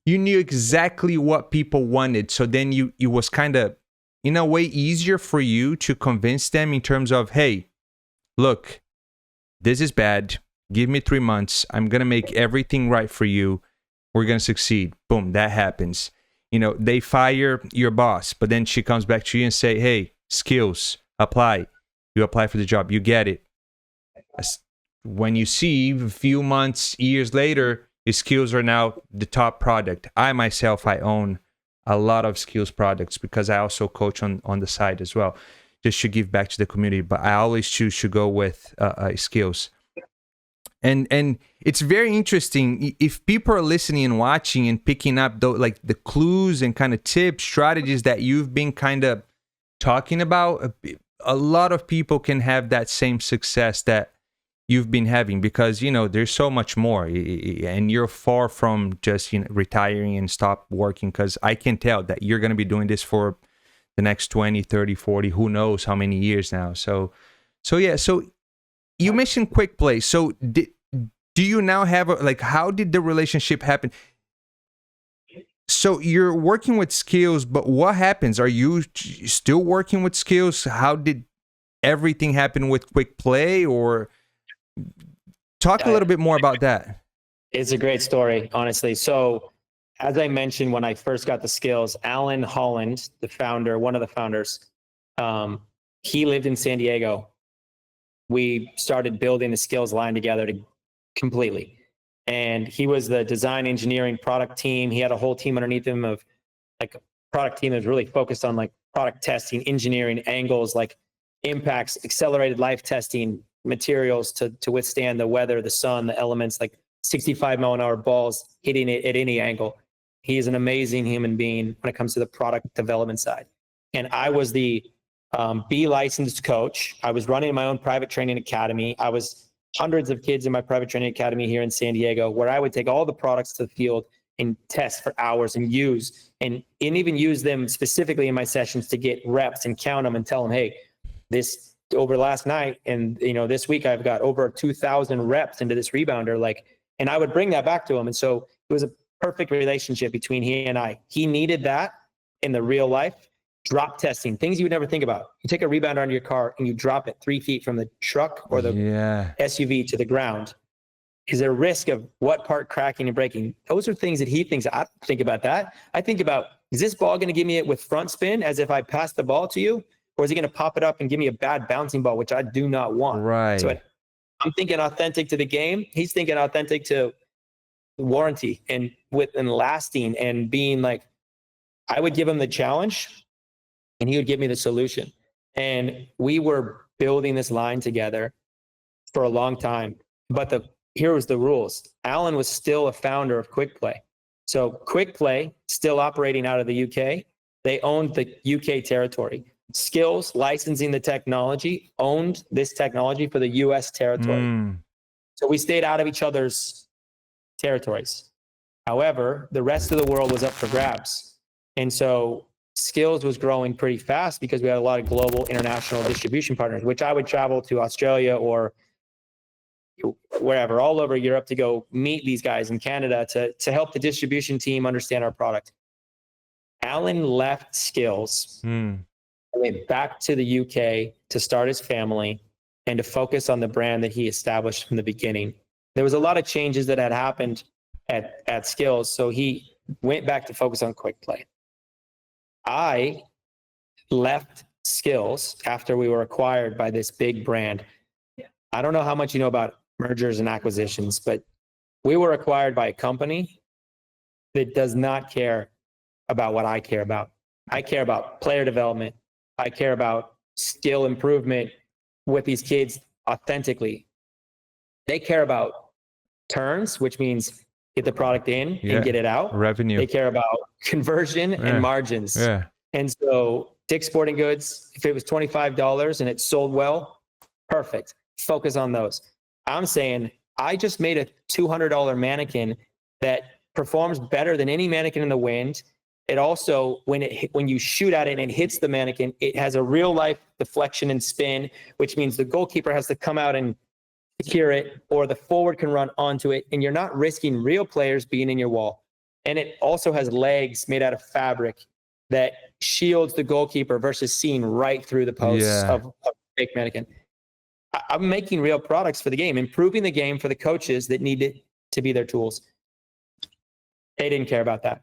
knew exactly what people wanted. So then it was kind of, in a way, easier for you to convince them in terms of, hey, look, this is bad. Give me 3 months. I'm going to make everything right for you. We're going to succeed. Boom, that happens. They fire your boss, but then she comes back to you and say, hey, Skills, apply. You apply for the job. You get it. When you see a few months, years later, your Skills are now the top product. I myself, I own a lot of Skills products because I also coach on the side as well, just to give back to the community. But I always choose to go with Skills. And it's very interesting if people are listening and watching and picking up the clues and kind of tips, strategies that you've been kind of talking about. A lot of people can have that same success that you've been having because, there's so much more, and you're far from just retiring and stop working, because I can tell that you're going to be doing this for the next 20, 30, 40, who knows how many years now. So you mentioned Quick Play. So do you now have how did the relationship happen? So you're working with Skills, but what happens? Are you still working with Skills? How did everything happen with Quick Play? Or talk a little bit more about that. It's a great story, honestly. So as I mentioned, when I first got the Skills, Alan Holland, one of the founders, he lived in San Diego. We started building the Skills line together completely. And he was the design, engineering, product team. He had a whole team underneath him of a product team that was really focused on product testing, engineering, angles, impacts, accelerated life testing, materials to withstand the weather, the sun, the elements, 65-mile-an-hour balls hitting it at any angle. He is an amazing human being when it comes to the product development side. And I was the B licensed coach. I was running my own private training academy. I was hundreds of kids in my private training academy here in San Diego, where I would take all the products to the field and test for hours and even use them specifically in my sessions to get reps and count them and tell them, hey, this over last night and this week I've got over 2,000 reps into this rebounder. And I would bring that back to him. And so it was a perfect relationship between he and I. He needed that in the real life. Drop testing, things you would never think about. You take a rebounder onto your car and you drop it 3 feet from the truck or the SUV to the ground. Is there a risk of what part cracking and breaking? Those are things that he thinks. I don't think about that. I think about, is this ball going to give me it with front spin as if I pass the ball to you? Or is he going to pop it up and give me a bad bouncing ball, which I do not want? Right. So I'm thinking authentic to the game. He's thinking authentic to warranty and lasting and being like, I would give him the challenge and he would give me the solution. And we were building this line together for a long time. But here was the rules. Alan was still a founder of Quick Play. So Quick Play, still operating out of the UK, they owned the UK territory. Skills, licensing the technology, owned this technology for the US territory. So we stayed out of each other's territories. However, the rest of the world was up for grabs. And so Skills was growing pretty fast because we had a lot of global international distribution partners, which I would travel to Australia or wherever, all over Europe to go meet these guys in Canada to help the distribution team understand our product. Alan left Skills, went back to the UK to start his family and to focus on the brand that he established from the beginning. There was a lot of changes that had happened at Skills, so he went back to focus on Quick Play. I left Skills after we were acquired by this big brand. I don't know how much you know about mergers and acquisitions, but we were acquired by a company that does not care about what I care about. I care about player development. I care about skill improvement with these kids authentically. They care about turns, which means get the product in and get it out. Revenue. They care about conversion and margins. Yeah. And so Dick's Sporting Goods, if it was $25 and it sold well, perfect. Focus on those. I'm saying I just made a $200 mannequin that performs better than any mannequin in the wind. It also, when you shoot at it and it hits the mannequin, it has a real life deflection and spin, which means the goalkeeper has to come out and secure it, or the forward can run onto it, and you're not risking real players being in your wall. And it also has legs made out of fabric that shields the goalkeeper versus seeing right through the posts of a fake mannequin. I'm making real products for the game, improving the game for the coaches that need it to be their tools. They didn't care about that.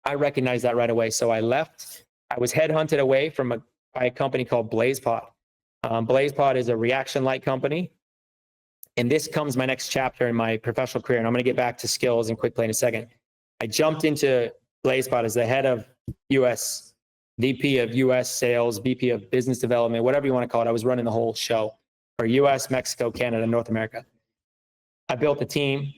I recognized that right away. So I left. I was headhunted away by a company called BlazePod. BlazePod is a reaction light company. And this comes my next chapter in my professional career. And I'm going to get back to Skills and Quick Play in a second. I jumped into BlazePod as the head of US, VP of US sales, VP of business development, whatever you want to call it. I was running the whole show for US, Mexico, Canada, North America. I built a team,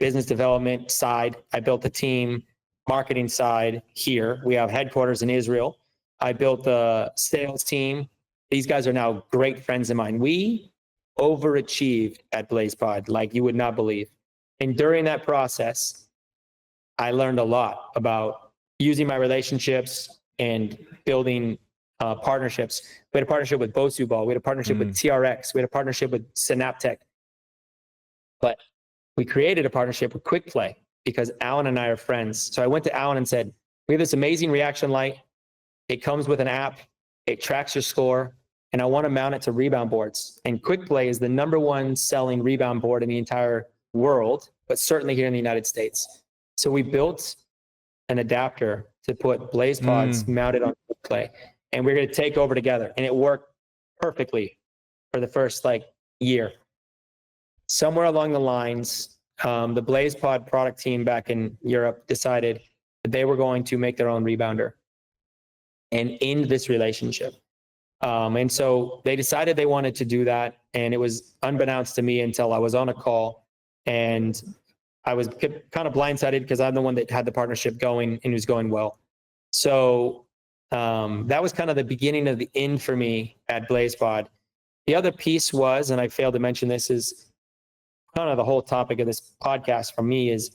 business development side. I built a team, marketing side here. We have headquarters in Israel. I built the sales team. These guys are now great friends of mine. We overachieved at BlazePod like you would not believe. And during that process, I learned a lot about using my relationships and building partnerships. We had a partnership with Bosu Ball. We had a partnership with TRX. We had a partnership with Synaptech. But we created a partnership with Quick Play because Alan and I are friends. So I went to Alan and said, we have this amazing reaction light. It comes with an app. It tracks your score. And I want to mount it to rebound boards. And Quick Play is the #1 selling rebound board in the entire world, but certainly here in the United States. So we built an adapter to put BlazePods mounted on Quick Play. And we're going to take over together. And it worked perfectly for the first year. Somewhere along the lines, the BlazePod product team back in Europe decided that they were going to make their own rebounder and end this relationship. And so they decided they wanted to do that. And it was unbeknownst to me until I was on a call and I was kind of blindsided because I'm the one that had the partnership going and it was going well. So that was kind of the beginning of the end for me at BlazePod. The other piece was, and I failed to mention this, is kind of the whole topic of this podcast for me is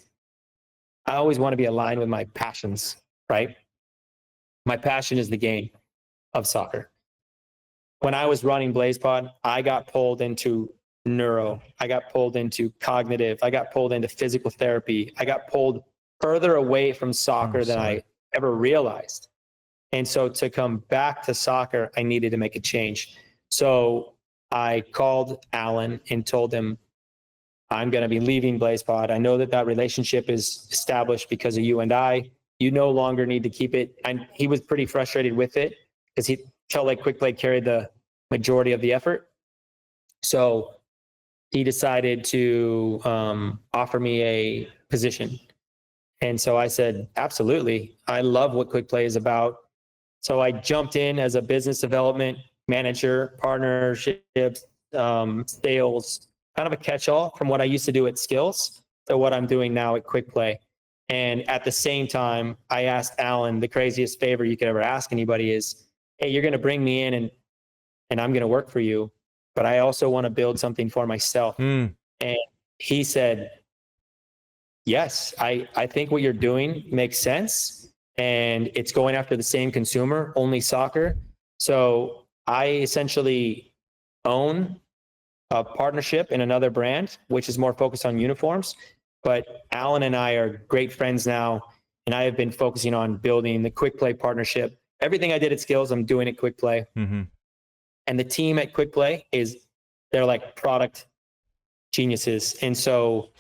I always want to be aligned with my passions, right? My passion is the game of soccer. When I was running BlazePod, I got pulled into neuro. I got pulled into cognitive. I got pulled into physical therapy. I got pulled further away from soccer than I ever realized. And so to come back to soccer, I needed to make a change. So I called Alan and told him, I'm going to be leaving BlazePod. I know that that relationship is established because of you and I. You no longer need to keep it. And he was pretty frustrated with it because he felt like Quick Play carried the majority of the effort. So he decided to offer me a position. And so I said, absolutely. I love what Quick Play is about. So I jumped in as a business development manager, partnerships, sales, kind of a catch-all from what I used to do at Skills to what I'm doing now at Quick Play. And at the same time, I asked Alan, the craziest favor you could ever ask anybody is, hey, you're going to bring me in and I'm going to work for you, but I also want to build something for myself. And he said, yes, I think what you're doing makes sense. And it's going after the same consumer, only soccer. So I essentially own a partnership in another brand, which is more focused on uniforms. But Alan and I are great friends now, and I have been focusing on building the Quick Play partnership. Everything I did at Skills, I'm doing at Quick Play. And the team at Quick Play they're like product geniuses. And so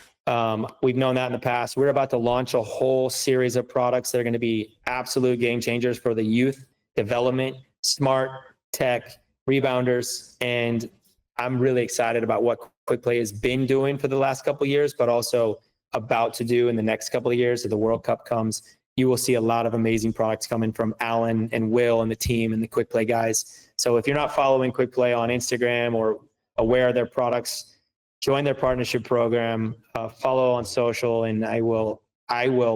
we've known that in the past. We're about to launch a whole series of products that are going to be absolute game changers for the youth development, smart tech, rebounders. And I'm really excited about what Quick Play has been doing for the last couple of years, but also about to do in the next couple of years as the World Cup comes. You will see a lot of amazing products coming from Alan and Will and the team and the Quick Play guys. So if you're not following Quick Play on Instagram or aware of their products, join their partnership program, follow on social, and I will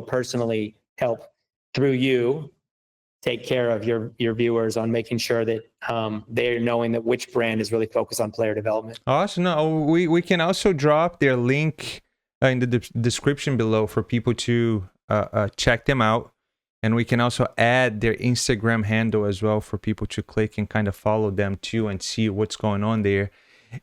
personally help through you take care of your viewers on making sure that they're knowing that which brand is really focused on player development. Awesome. No, we can also drop their link in the description below for people to check them out. And we can also add their Instagram handle as well for people to click and kind of follow them too and see what's going on there.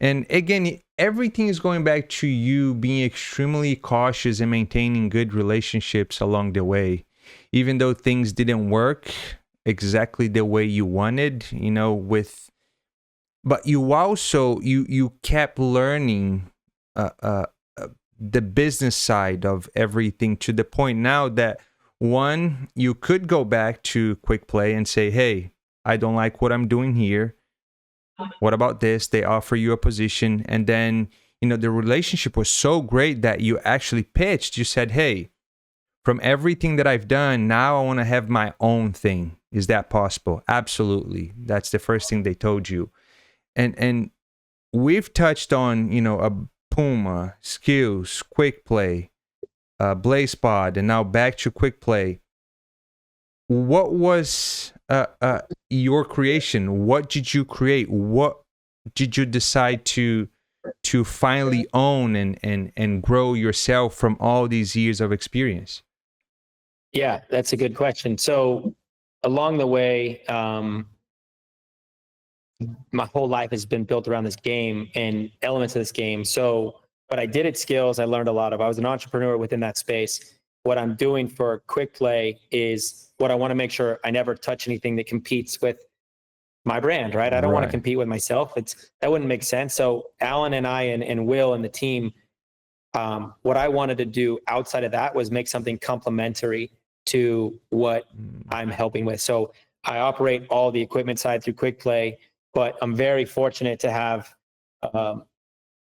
And again, everything is going back to you being extremely cautious and maintaining good relationships along the way. Even though things didn't work exactly the way you wanted, but you also, you kept learning the business side of everything to the point now that, one, you could go back to Quick Play and say, hey, I don't like what I'm doing here. What about this? They offer you a position. And then, the relationship was so great that you actually pitched. You said, hey, from everything that I've done, now I want to have my own thing. Is that possible? Absolutely. That's the first thing they told you. And we've touched on, a Puma, Skills, Quick Play, BlazePod, and now back to Quick Play. What was your creation? What did you create? What did you decide to finally own and grow yourself from all these years of experience? Yeah, that's a good question. So along the way, my whole life has been built around this game and elements of this game. So what I did at Skills, I learned a lot of. I was an entrepreneur within that space. What I'm doing for Quick Play is what I want to make sure I never touch anything that competes with my brand, right? I don't want to compete with myself. That wouldn't make sense. So Alan and I and Will and the team, what I wanted to do outside of that was make something complementary to what I'm helping with. So I operate all the equipment side through Quick Play, but I'm very fortunate to have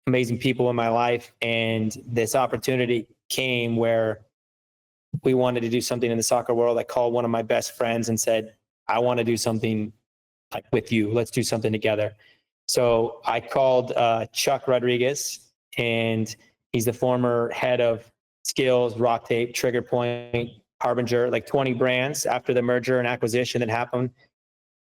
amazing people in my life. And this opportunity came where we wanted to do something in the soccer world. I called one of my best friends and said, I want to do something like with you. Let's do something together. So I called Chuck Rodriguez, and he's the former head of Skills, Rock Tape, Trigger Point, Harbinger, like 20 brands after the merger and acquisition that happened.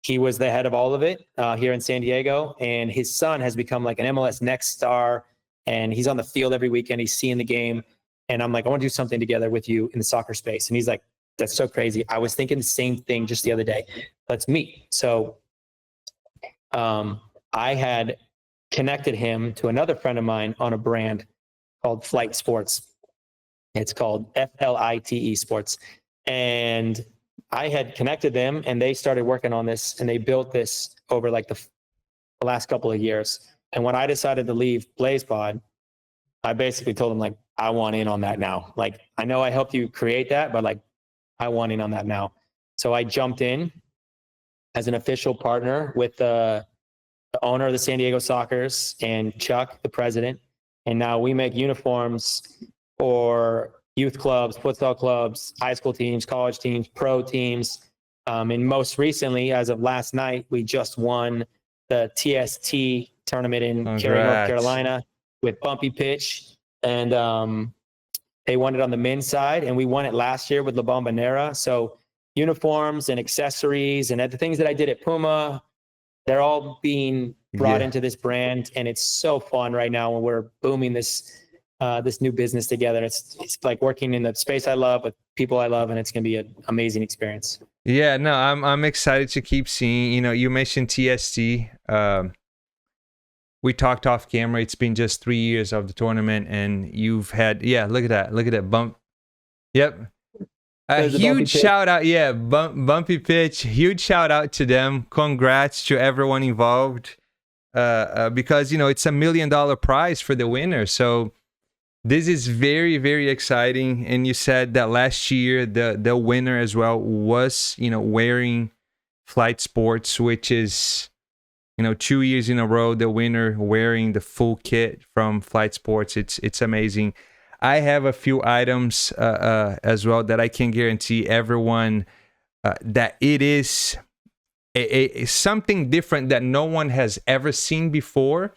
He was the head of all of it here in San Diego, and his son has become like an MLS Next star, and he's on the field every weekend. He's seeing the game. And I'm like, I want to do something together with you in the soccer space. And he's like, that's so crazy. I was thinking the same thing just the other day. Let's meet. So I had connected him to another friend of mine on a brand called Flight Sports. It's called FLITE Sports. And I had connected them, and they started working on this, and they built this over like the last couple of years. And when I decided to leave BlazePod, I basically told him, like, I want in on that now. Like, I know I helped you create that, but like, I want in on that now. So I jumped in as an official partner with the owner of the San Diego Sockers and Chuck, the president. And now we make uniforms for youth clubs, futsal clubs, high school teams, college teams, pro teams. And most recently, as of last night, we just won the TST tournament in Cary, North Congrats. Carolina with Bumpy Pitch. And they won it on the men's side, and we won it last year with La Bombonera. So uniforms and accessories and the things that I did at Puma, they're all being brought into this brand, and it's so fun right now when we're booming this new business together. It's like working in the space I love with people I love, and it's going to be an amazing experience. Yeah, no, I'm excited to keep seeing. You know, you mentioned TST. We talked off camera. It's been just 3 years of the tournament, and you've had, look at that bump. Yep. A huge shout out, Bumpy Pitch. Huge shout out to them. Congrats to everyone involved, because it's $1 million prize for the winner. So this is very, very exciting. And you said that last year the winner as well was wearing Flight Sports, which is 2 years in a row the winner wearing the full kit from Flight Sports. It's amazing. I have a few items as well that I can guarantee everyone that it is a something different that no one has ever seen before.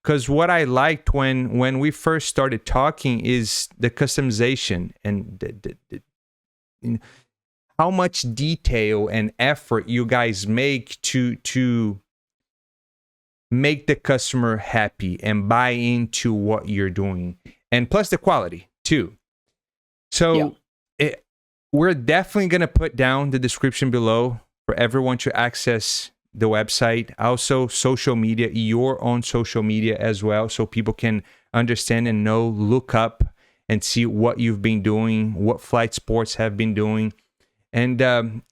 Because what I liked when we first started talking is the customization and how much detail and effort you guys make to make the customer happy and buy into what you're doing. And plus the quality too. So we're definitely going to put down the description below for everyone to access the website. Also social media, your own social media as well, so people can understand and know, look up and see what you've been doing, what Flight Sports have been doing. And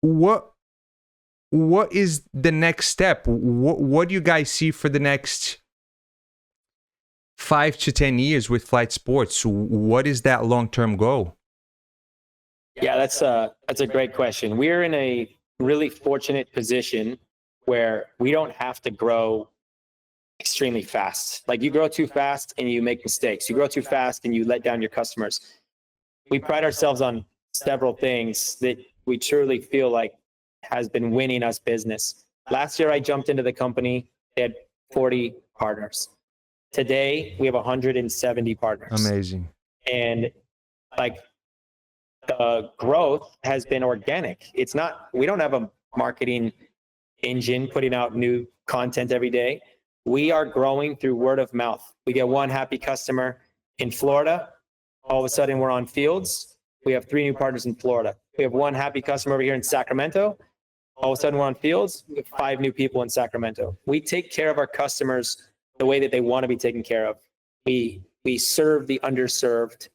what is the next step? What do you guys see for the next 5 to 10 years with Flight Sports? What is that long-term goal? Yeah, that's a great question. We're in a really fortunate position where we don't have to grow extremely fast. Like, you grow too fast and you make mistakes. You grow too fast and you let down your customers. We pride ourselves on several things that we truly feel like has been winning us business. Last year I jumped into the company, they had 40 partners. Today we have 170 partners. Amazing. And like, the growth has been organic. It's not, we don't have a marketing engine putting out new content every day. We are growing through word of mouth. We get one happy customer in Florida. All of a sudden we're on fields. We have 3 new partners in Florida. We have one happy customer over here in Sacramento. All of a sudden we're on fields. We have 5 new people in Sacramento. We take care of our customers the way that they want to be taken care of. We serve the underserved.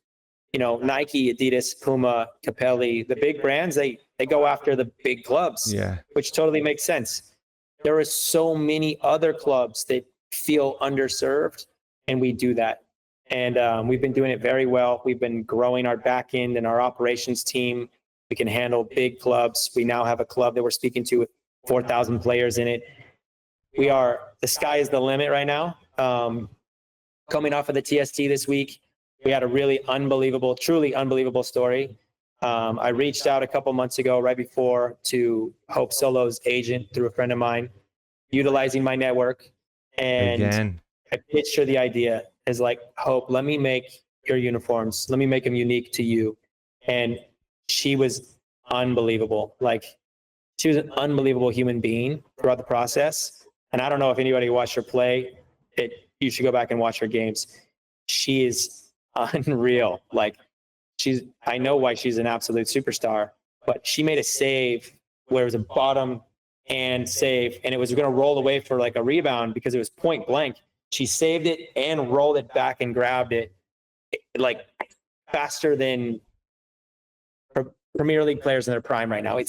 Nike, Adidas, Puma, Capelli, the big brands, they go after the big clubs, which totally makes sense. There are so many other clubs that feel underserved, and we do that. And we've been doing it very well. We've been growing our back end and our operations team. We can handle big clubs. We now have a club that we're speaking to with 4,000 players in it. The sky is the limit right now. Coming off of the TST this week, we had a really unbelievable, truly unbelievable story. I reached out a couple months ago, right before, to Hope Solo's agent through a friend of mine, utilizing my network. And I pitched her the idea as like, Hope, let me make your uniforms. Let me make them unique to you. And she was unbelievable. Like, she was an unbelievable human being throughout the process. And I don't know if anybody watched her play. You should go back and watch her games. She is unreal. Like, I know why she's an absolute superstar, but she made a save where it was a bottom and save, and it was going to roll away for like a rebound because it was point blank. She saved it and rolled it back and grabbed it like faster than Premier League players in their prime right now.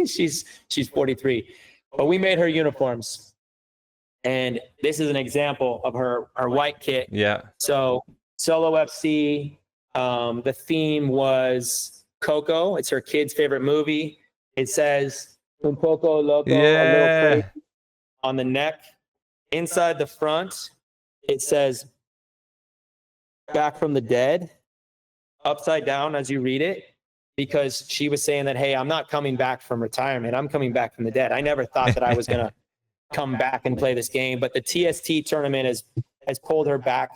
She's 43, but we made her uniforms. And this is an example of her white kit. Yeah. So Solo FC, the theme was Coco. It's her kid's favorite movie. It says Un poco loco, a little Yeah. crazy on the neck. Inside the front, it says back from the dead, upside down as you read it, because she was saying that, hey, I'm not coming back from retirement. I'm coming back from the dead. I never thought that I was going to come back and play this game, but the TST tournament has pulled her back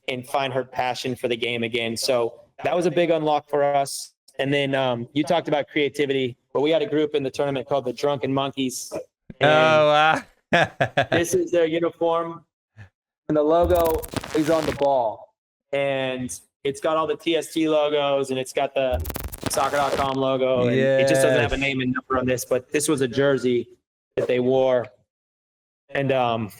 and find her passion for the game again. So that was a big unlock for us. And then you talked about creativity, but we had a group in the tournament called the Drunken Monkeys. And Oh, wow. this is their uniform, and the logo is on the ball. And it's got all the TST logos, and it's got the soccer.com logo. And it just doesn't have a name and number on this, but this was a jersey that they wore. And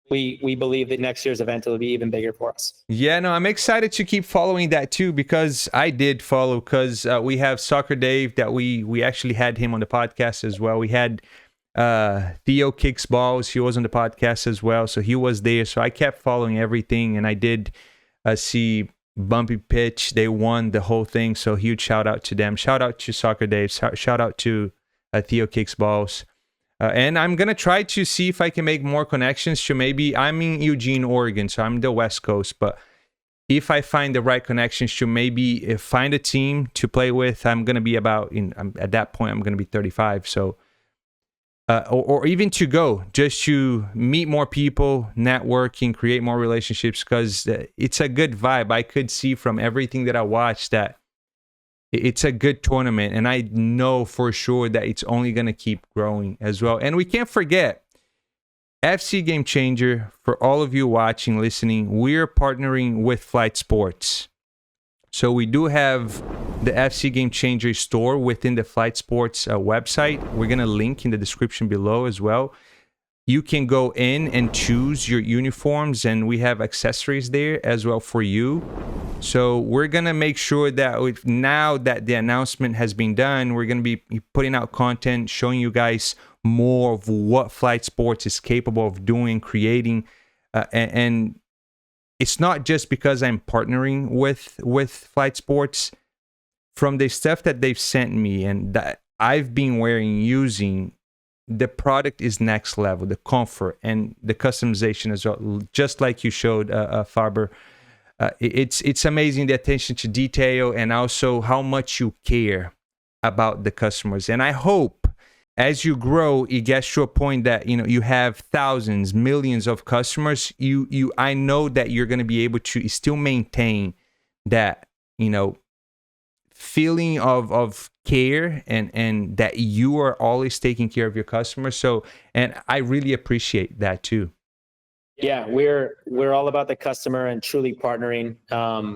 we believe that next year's event will be even bigger for us. Yeah, no, I'm excited to keep following that too, because I did follow, because we have Soccer Dave that we actually had him on the podcast as well. We had Theo Kicks Balls. He was on the podcast as well, so he was there. So I kept following everything, and I did see Bumpy Pitch. They won the whole thing, so huge shout out to them. Shout out to Soccer Dave. Shout out to Theo Kicks Balls. And I'm going to try to see if I can make more connections to maybe, I'm in Eugene, Oregon, so I'm the West Coast, but if I find the right connections to maybe find a team to play with, I'm going to be at that point, I'm going to be 35. So, or even to go just to meet more people, networking, create more relationships, because it's a good vibe. I could see from everything that I watched that it's a good tournament, and I know for sure that it's only going to keep growing as well. And we can't forget, FC Game Changer, for all of you watching, listening, we're partnering with Flight Sports. So we do have the FC Game Changer store within the Flight Sports website. We're going to link in the description below as well. You can go in and choose your uniforms, and we have accessories there as well for you. So we're going to make sure that now that the announcement has been done, we're going to be putting out content, showing you guys more of what Flight Sports is capable of doing, creating. And it's not just because I'm partnering with Flight Sports. From the stuff that they've sent me and that I've been wearing, using, the product is next level. The comfort and the customization as well, just like you showed, Farber. It's amazing, the attention to detail, and also how much you care about the customers. And I hope as you grow, it gets to a point that you have thousands, millions of customers. I know that you're going to be able to still maintain that feeling of care and that you are always taking care of your customers. So, and I really appreciate that too. Yeah, we're all about the customer and truly partnering.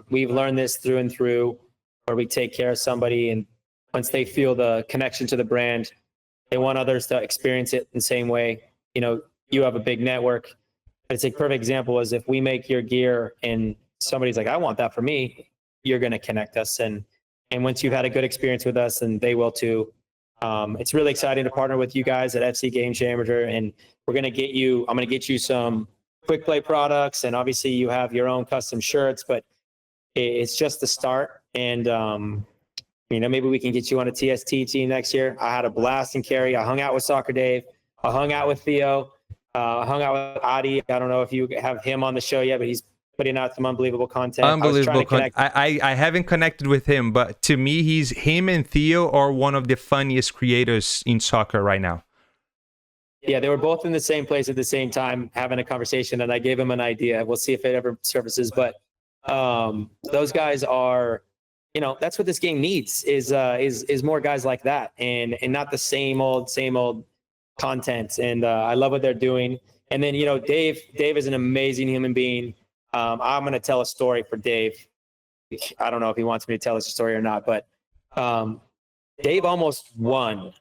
We've learned this through and through, where we take care of somebody, and once they feel the connection to the brand, they want others to experience it in the same way. You have a big network. It's a perfect example is if we make your gear and somebody's like, I want that for me, you're going to connect us. And once you've had a good experience with us, and they will too. It's really exciting to partner with you guys at FC Game Changer, and I'm going to get you some quick play products, and obviously you have your own custom shirts, but it's just the start. And maybe we can get you on a TST team next year. I had a blast in Cary. I hung out with Soccer Dave. I hung out with Theo. I hung out with Adi. I don't know if you have him on the show yet, but he's putting out some unbelievable content. Unbelievable content. I haven't connected with him, but to me, him and Theo are one of the funniest creators in soccer right now. Yeah, they were both in the same place at the same time having a conversation, and I gave him an idea. We'll see if it ever surfaces, but those guys are, that's what this game needs is more guys like that, and not the same old content. And I love what they're doing. And then Dave is an amazing human being. I'm going to tell a story for Dave. I don't know if he wants me to tell us a story or not, but Dave almost won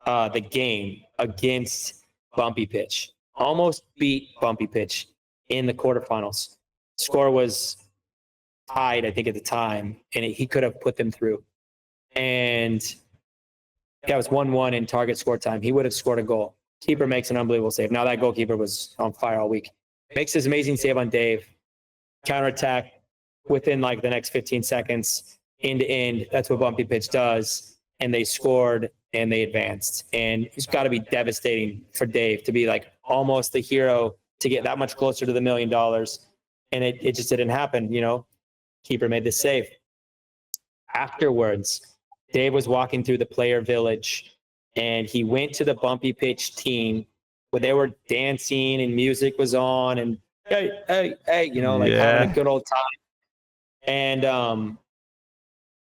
the game against Bumpy Pitch. Almost beat Bumpy Pitch in the quarterfinals. Score was tied, I think, at the time, and he could have put them through. And it was 1-1 in target score time. He would have scored a goal. Keeper makes an unbelievable save. Now that goalkeeper was on fire all week. Makes this amazing save on Dave. Counterattack within like the next 15 seconds, end to end. That's what bumpy pitch does. And they scored and they advanced. And it's got to be devastating for Dave to be like almost the hero to get that much closer to the $1 million. And it just didn't happen, you know. Keeper made this save. Afterwards, Dave was walking through the player village and he went to the bumpy pitch team where they were dancing and music was on and hey, you know, like having a good old time. And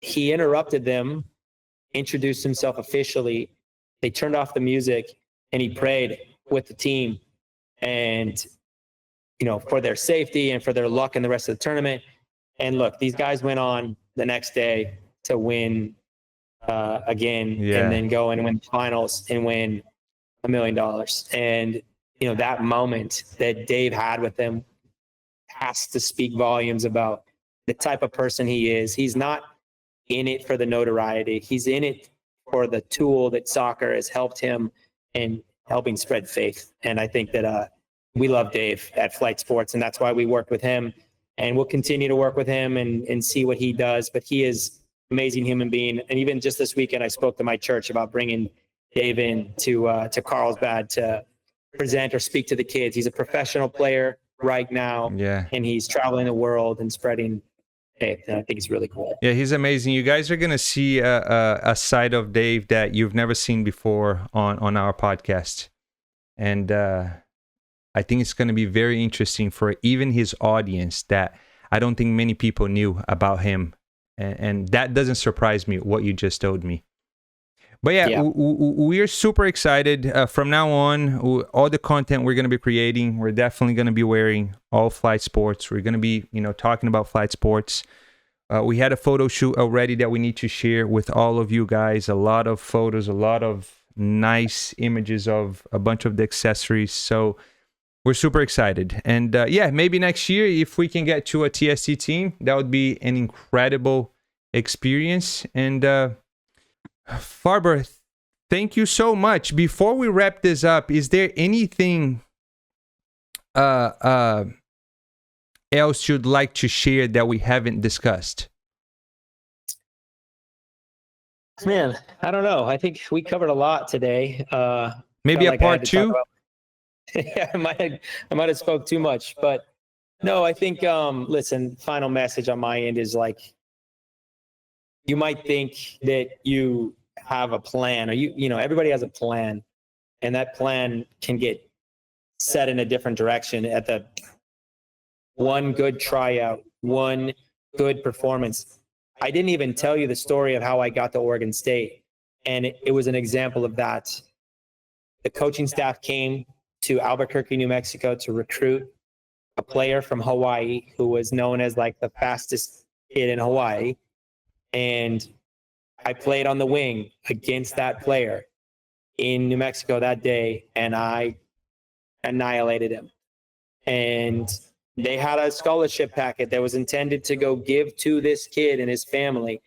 he interrupted them, introduced himself officially. They turned off the music and he prayed with the team and, you know, for their safety and for their luck in the rest of the tournament. And look, these guys went on the next day to win again and then go and win the finals and win $1 million. And, you know, that moment that Dave had with them has to speak volumes about the type of person he is. He's not in it for the notoriety. He's in it for the tool that soccer has helped him in helping spread faith. And I think that we love Dave at Flight Sports, and that's why we work with him. And we'll continue to work with him and see what he does. But he is an amazing human being. And even just this weekend, I spoke to my church about bringing Dave in to Carlsbad to present or speak to the kids. He's a professional player right now. Yeah. And he's traveling the world and spreading faith. And I think he's really cool. Yeah, he's amazing. You guys are going to see a side of Dave that you've never seen before on our podcast. And I think it's going to be very interesting for even his audience that I don't think many people knew about him. And that doesn't surprise me, what you just told me. But yeah. We are super excited. From now on, all the content we're going to be creating, we're definitely going to be wearing all Flight Sports. We're going to be, you know, talking about Flight Sports. We had a photo shoot already that we need to share with all of you guys. A lot of photos, a lot of nice images of a bunch of the accessories. So we're super excited. And maybe next year, if we can get to a TST team, that would be an incredible experience. And Farber, thank you so much. Before we wrap this up, is there anything else you'd like to share that we haven't discussed? Man, I don't know. I think we covered a lot today. Maybe a part two? Yeah, I might have spoke too much, but no, I think, listen, final message on my end is like, you might think that you have a plan or you know, everybody has a plan and that plan can get set in a different direction at the one good tryout, one good performance. I didn't even tell you the story of how I got to Oregon State. And it was an example of that. The coaching staff came to Albuquerque, New Mexico to recruit a player from Hawaii who was known as like the fastest kid in Hawaii. And I played on the wing against that player in New Mexico that day, and I annihilated him. And they had a scholarship packet that was intended to go give to this kid and his family.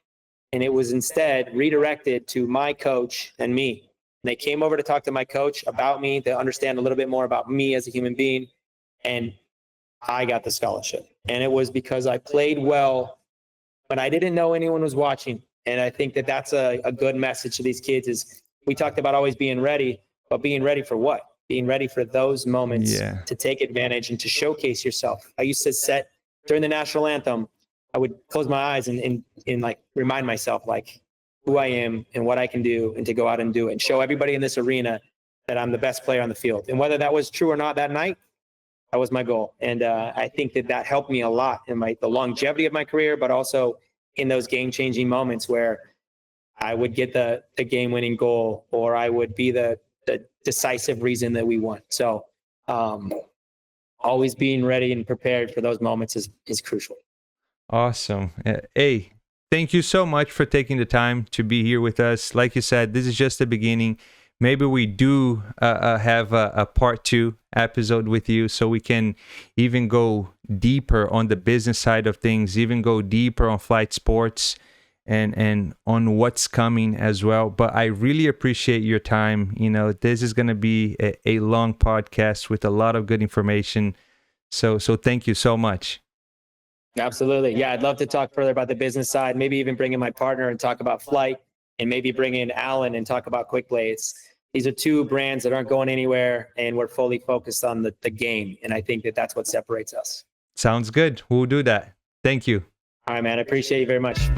And it was instead redirected to my coach and me. And they came over to talk to my coach about me, to understand a little bit more about me as a human being. And I got the scholarship. And it was because I played well, but I didn't know anyone was watching. And I think that that's a good message to these kids is we talked about always being ready, but being ready for what? Being ready for those moments to take advantage and to showcase yourself. I used to set during the national anthem, I would close my eyes and like remind myself like who I am and what I can do and to go out and do it and show everybody in this arena that I'm the best player on the field. And whether that was true or not that night, that was my goal. And I think that helped me a lot in the longevity of my career, but also in those game-changing moments where I would get the game-winning goal or I would be the decisive reason that we won. So always being ready and prepared for those moments is crucial. Awesome. Hey, thank you so much for taking the time to be here with us. Like you said, this is just the beginning. Maybe we do have a part 2 episode with you so we can even go deeper on the business side of things, even go deeper on Flight Sports. and on what's coming as well. But I really appreciate your time. You know, this is going to be a long podcast with a lot of good information. So thank you so much. Absolutely. Yeah, I'd love to talk further about the business side, maybe even bring in my partner and talk about flight, and maybe bring in Alan and talk about quick blades. These are two brands that aren't going anywhere, and we're fully focused on the game. And I think that that's what separates us. Sounds good. We'll do that. Thank you. All right, man. I appreciate you very much.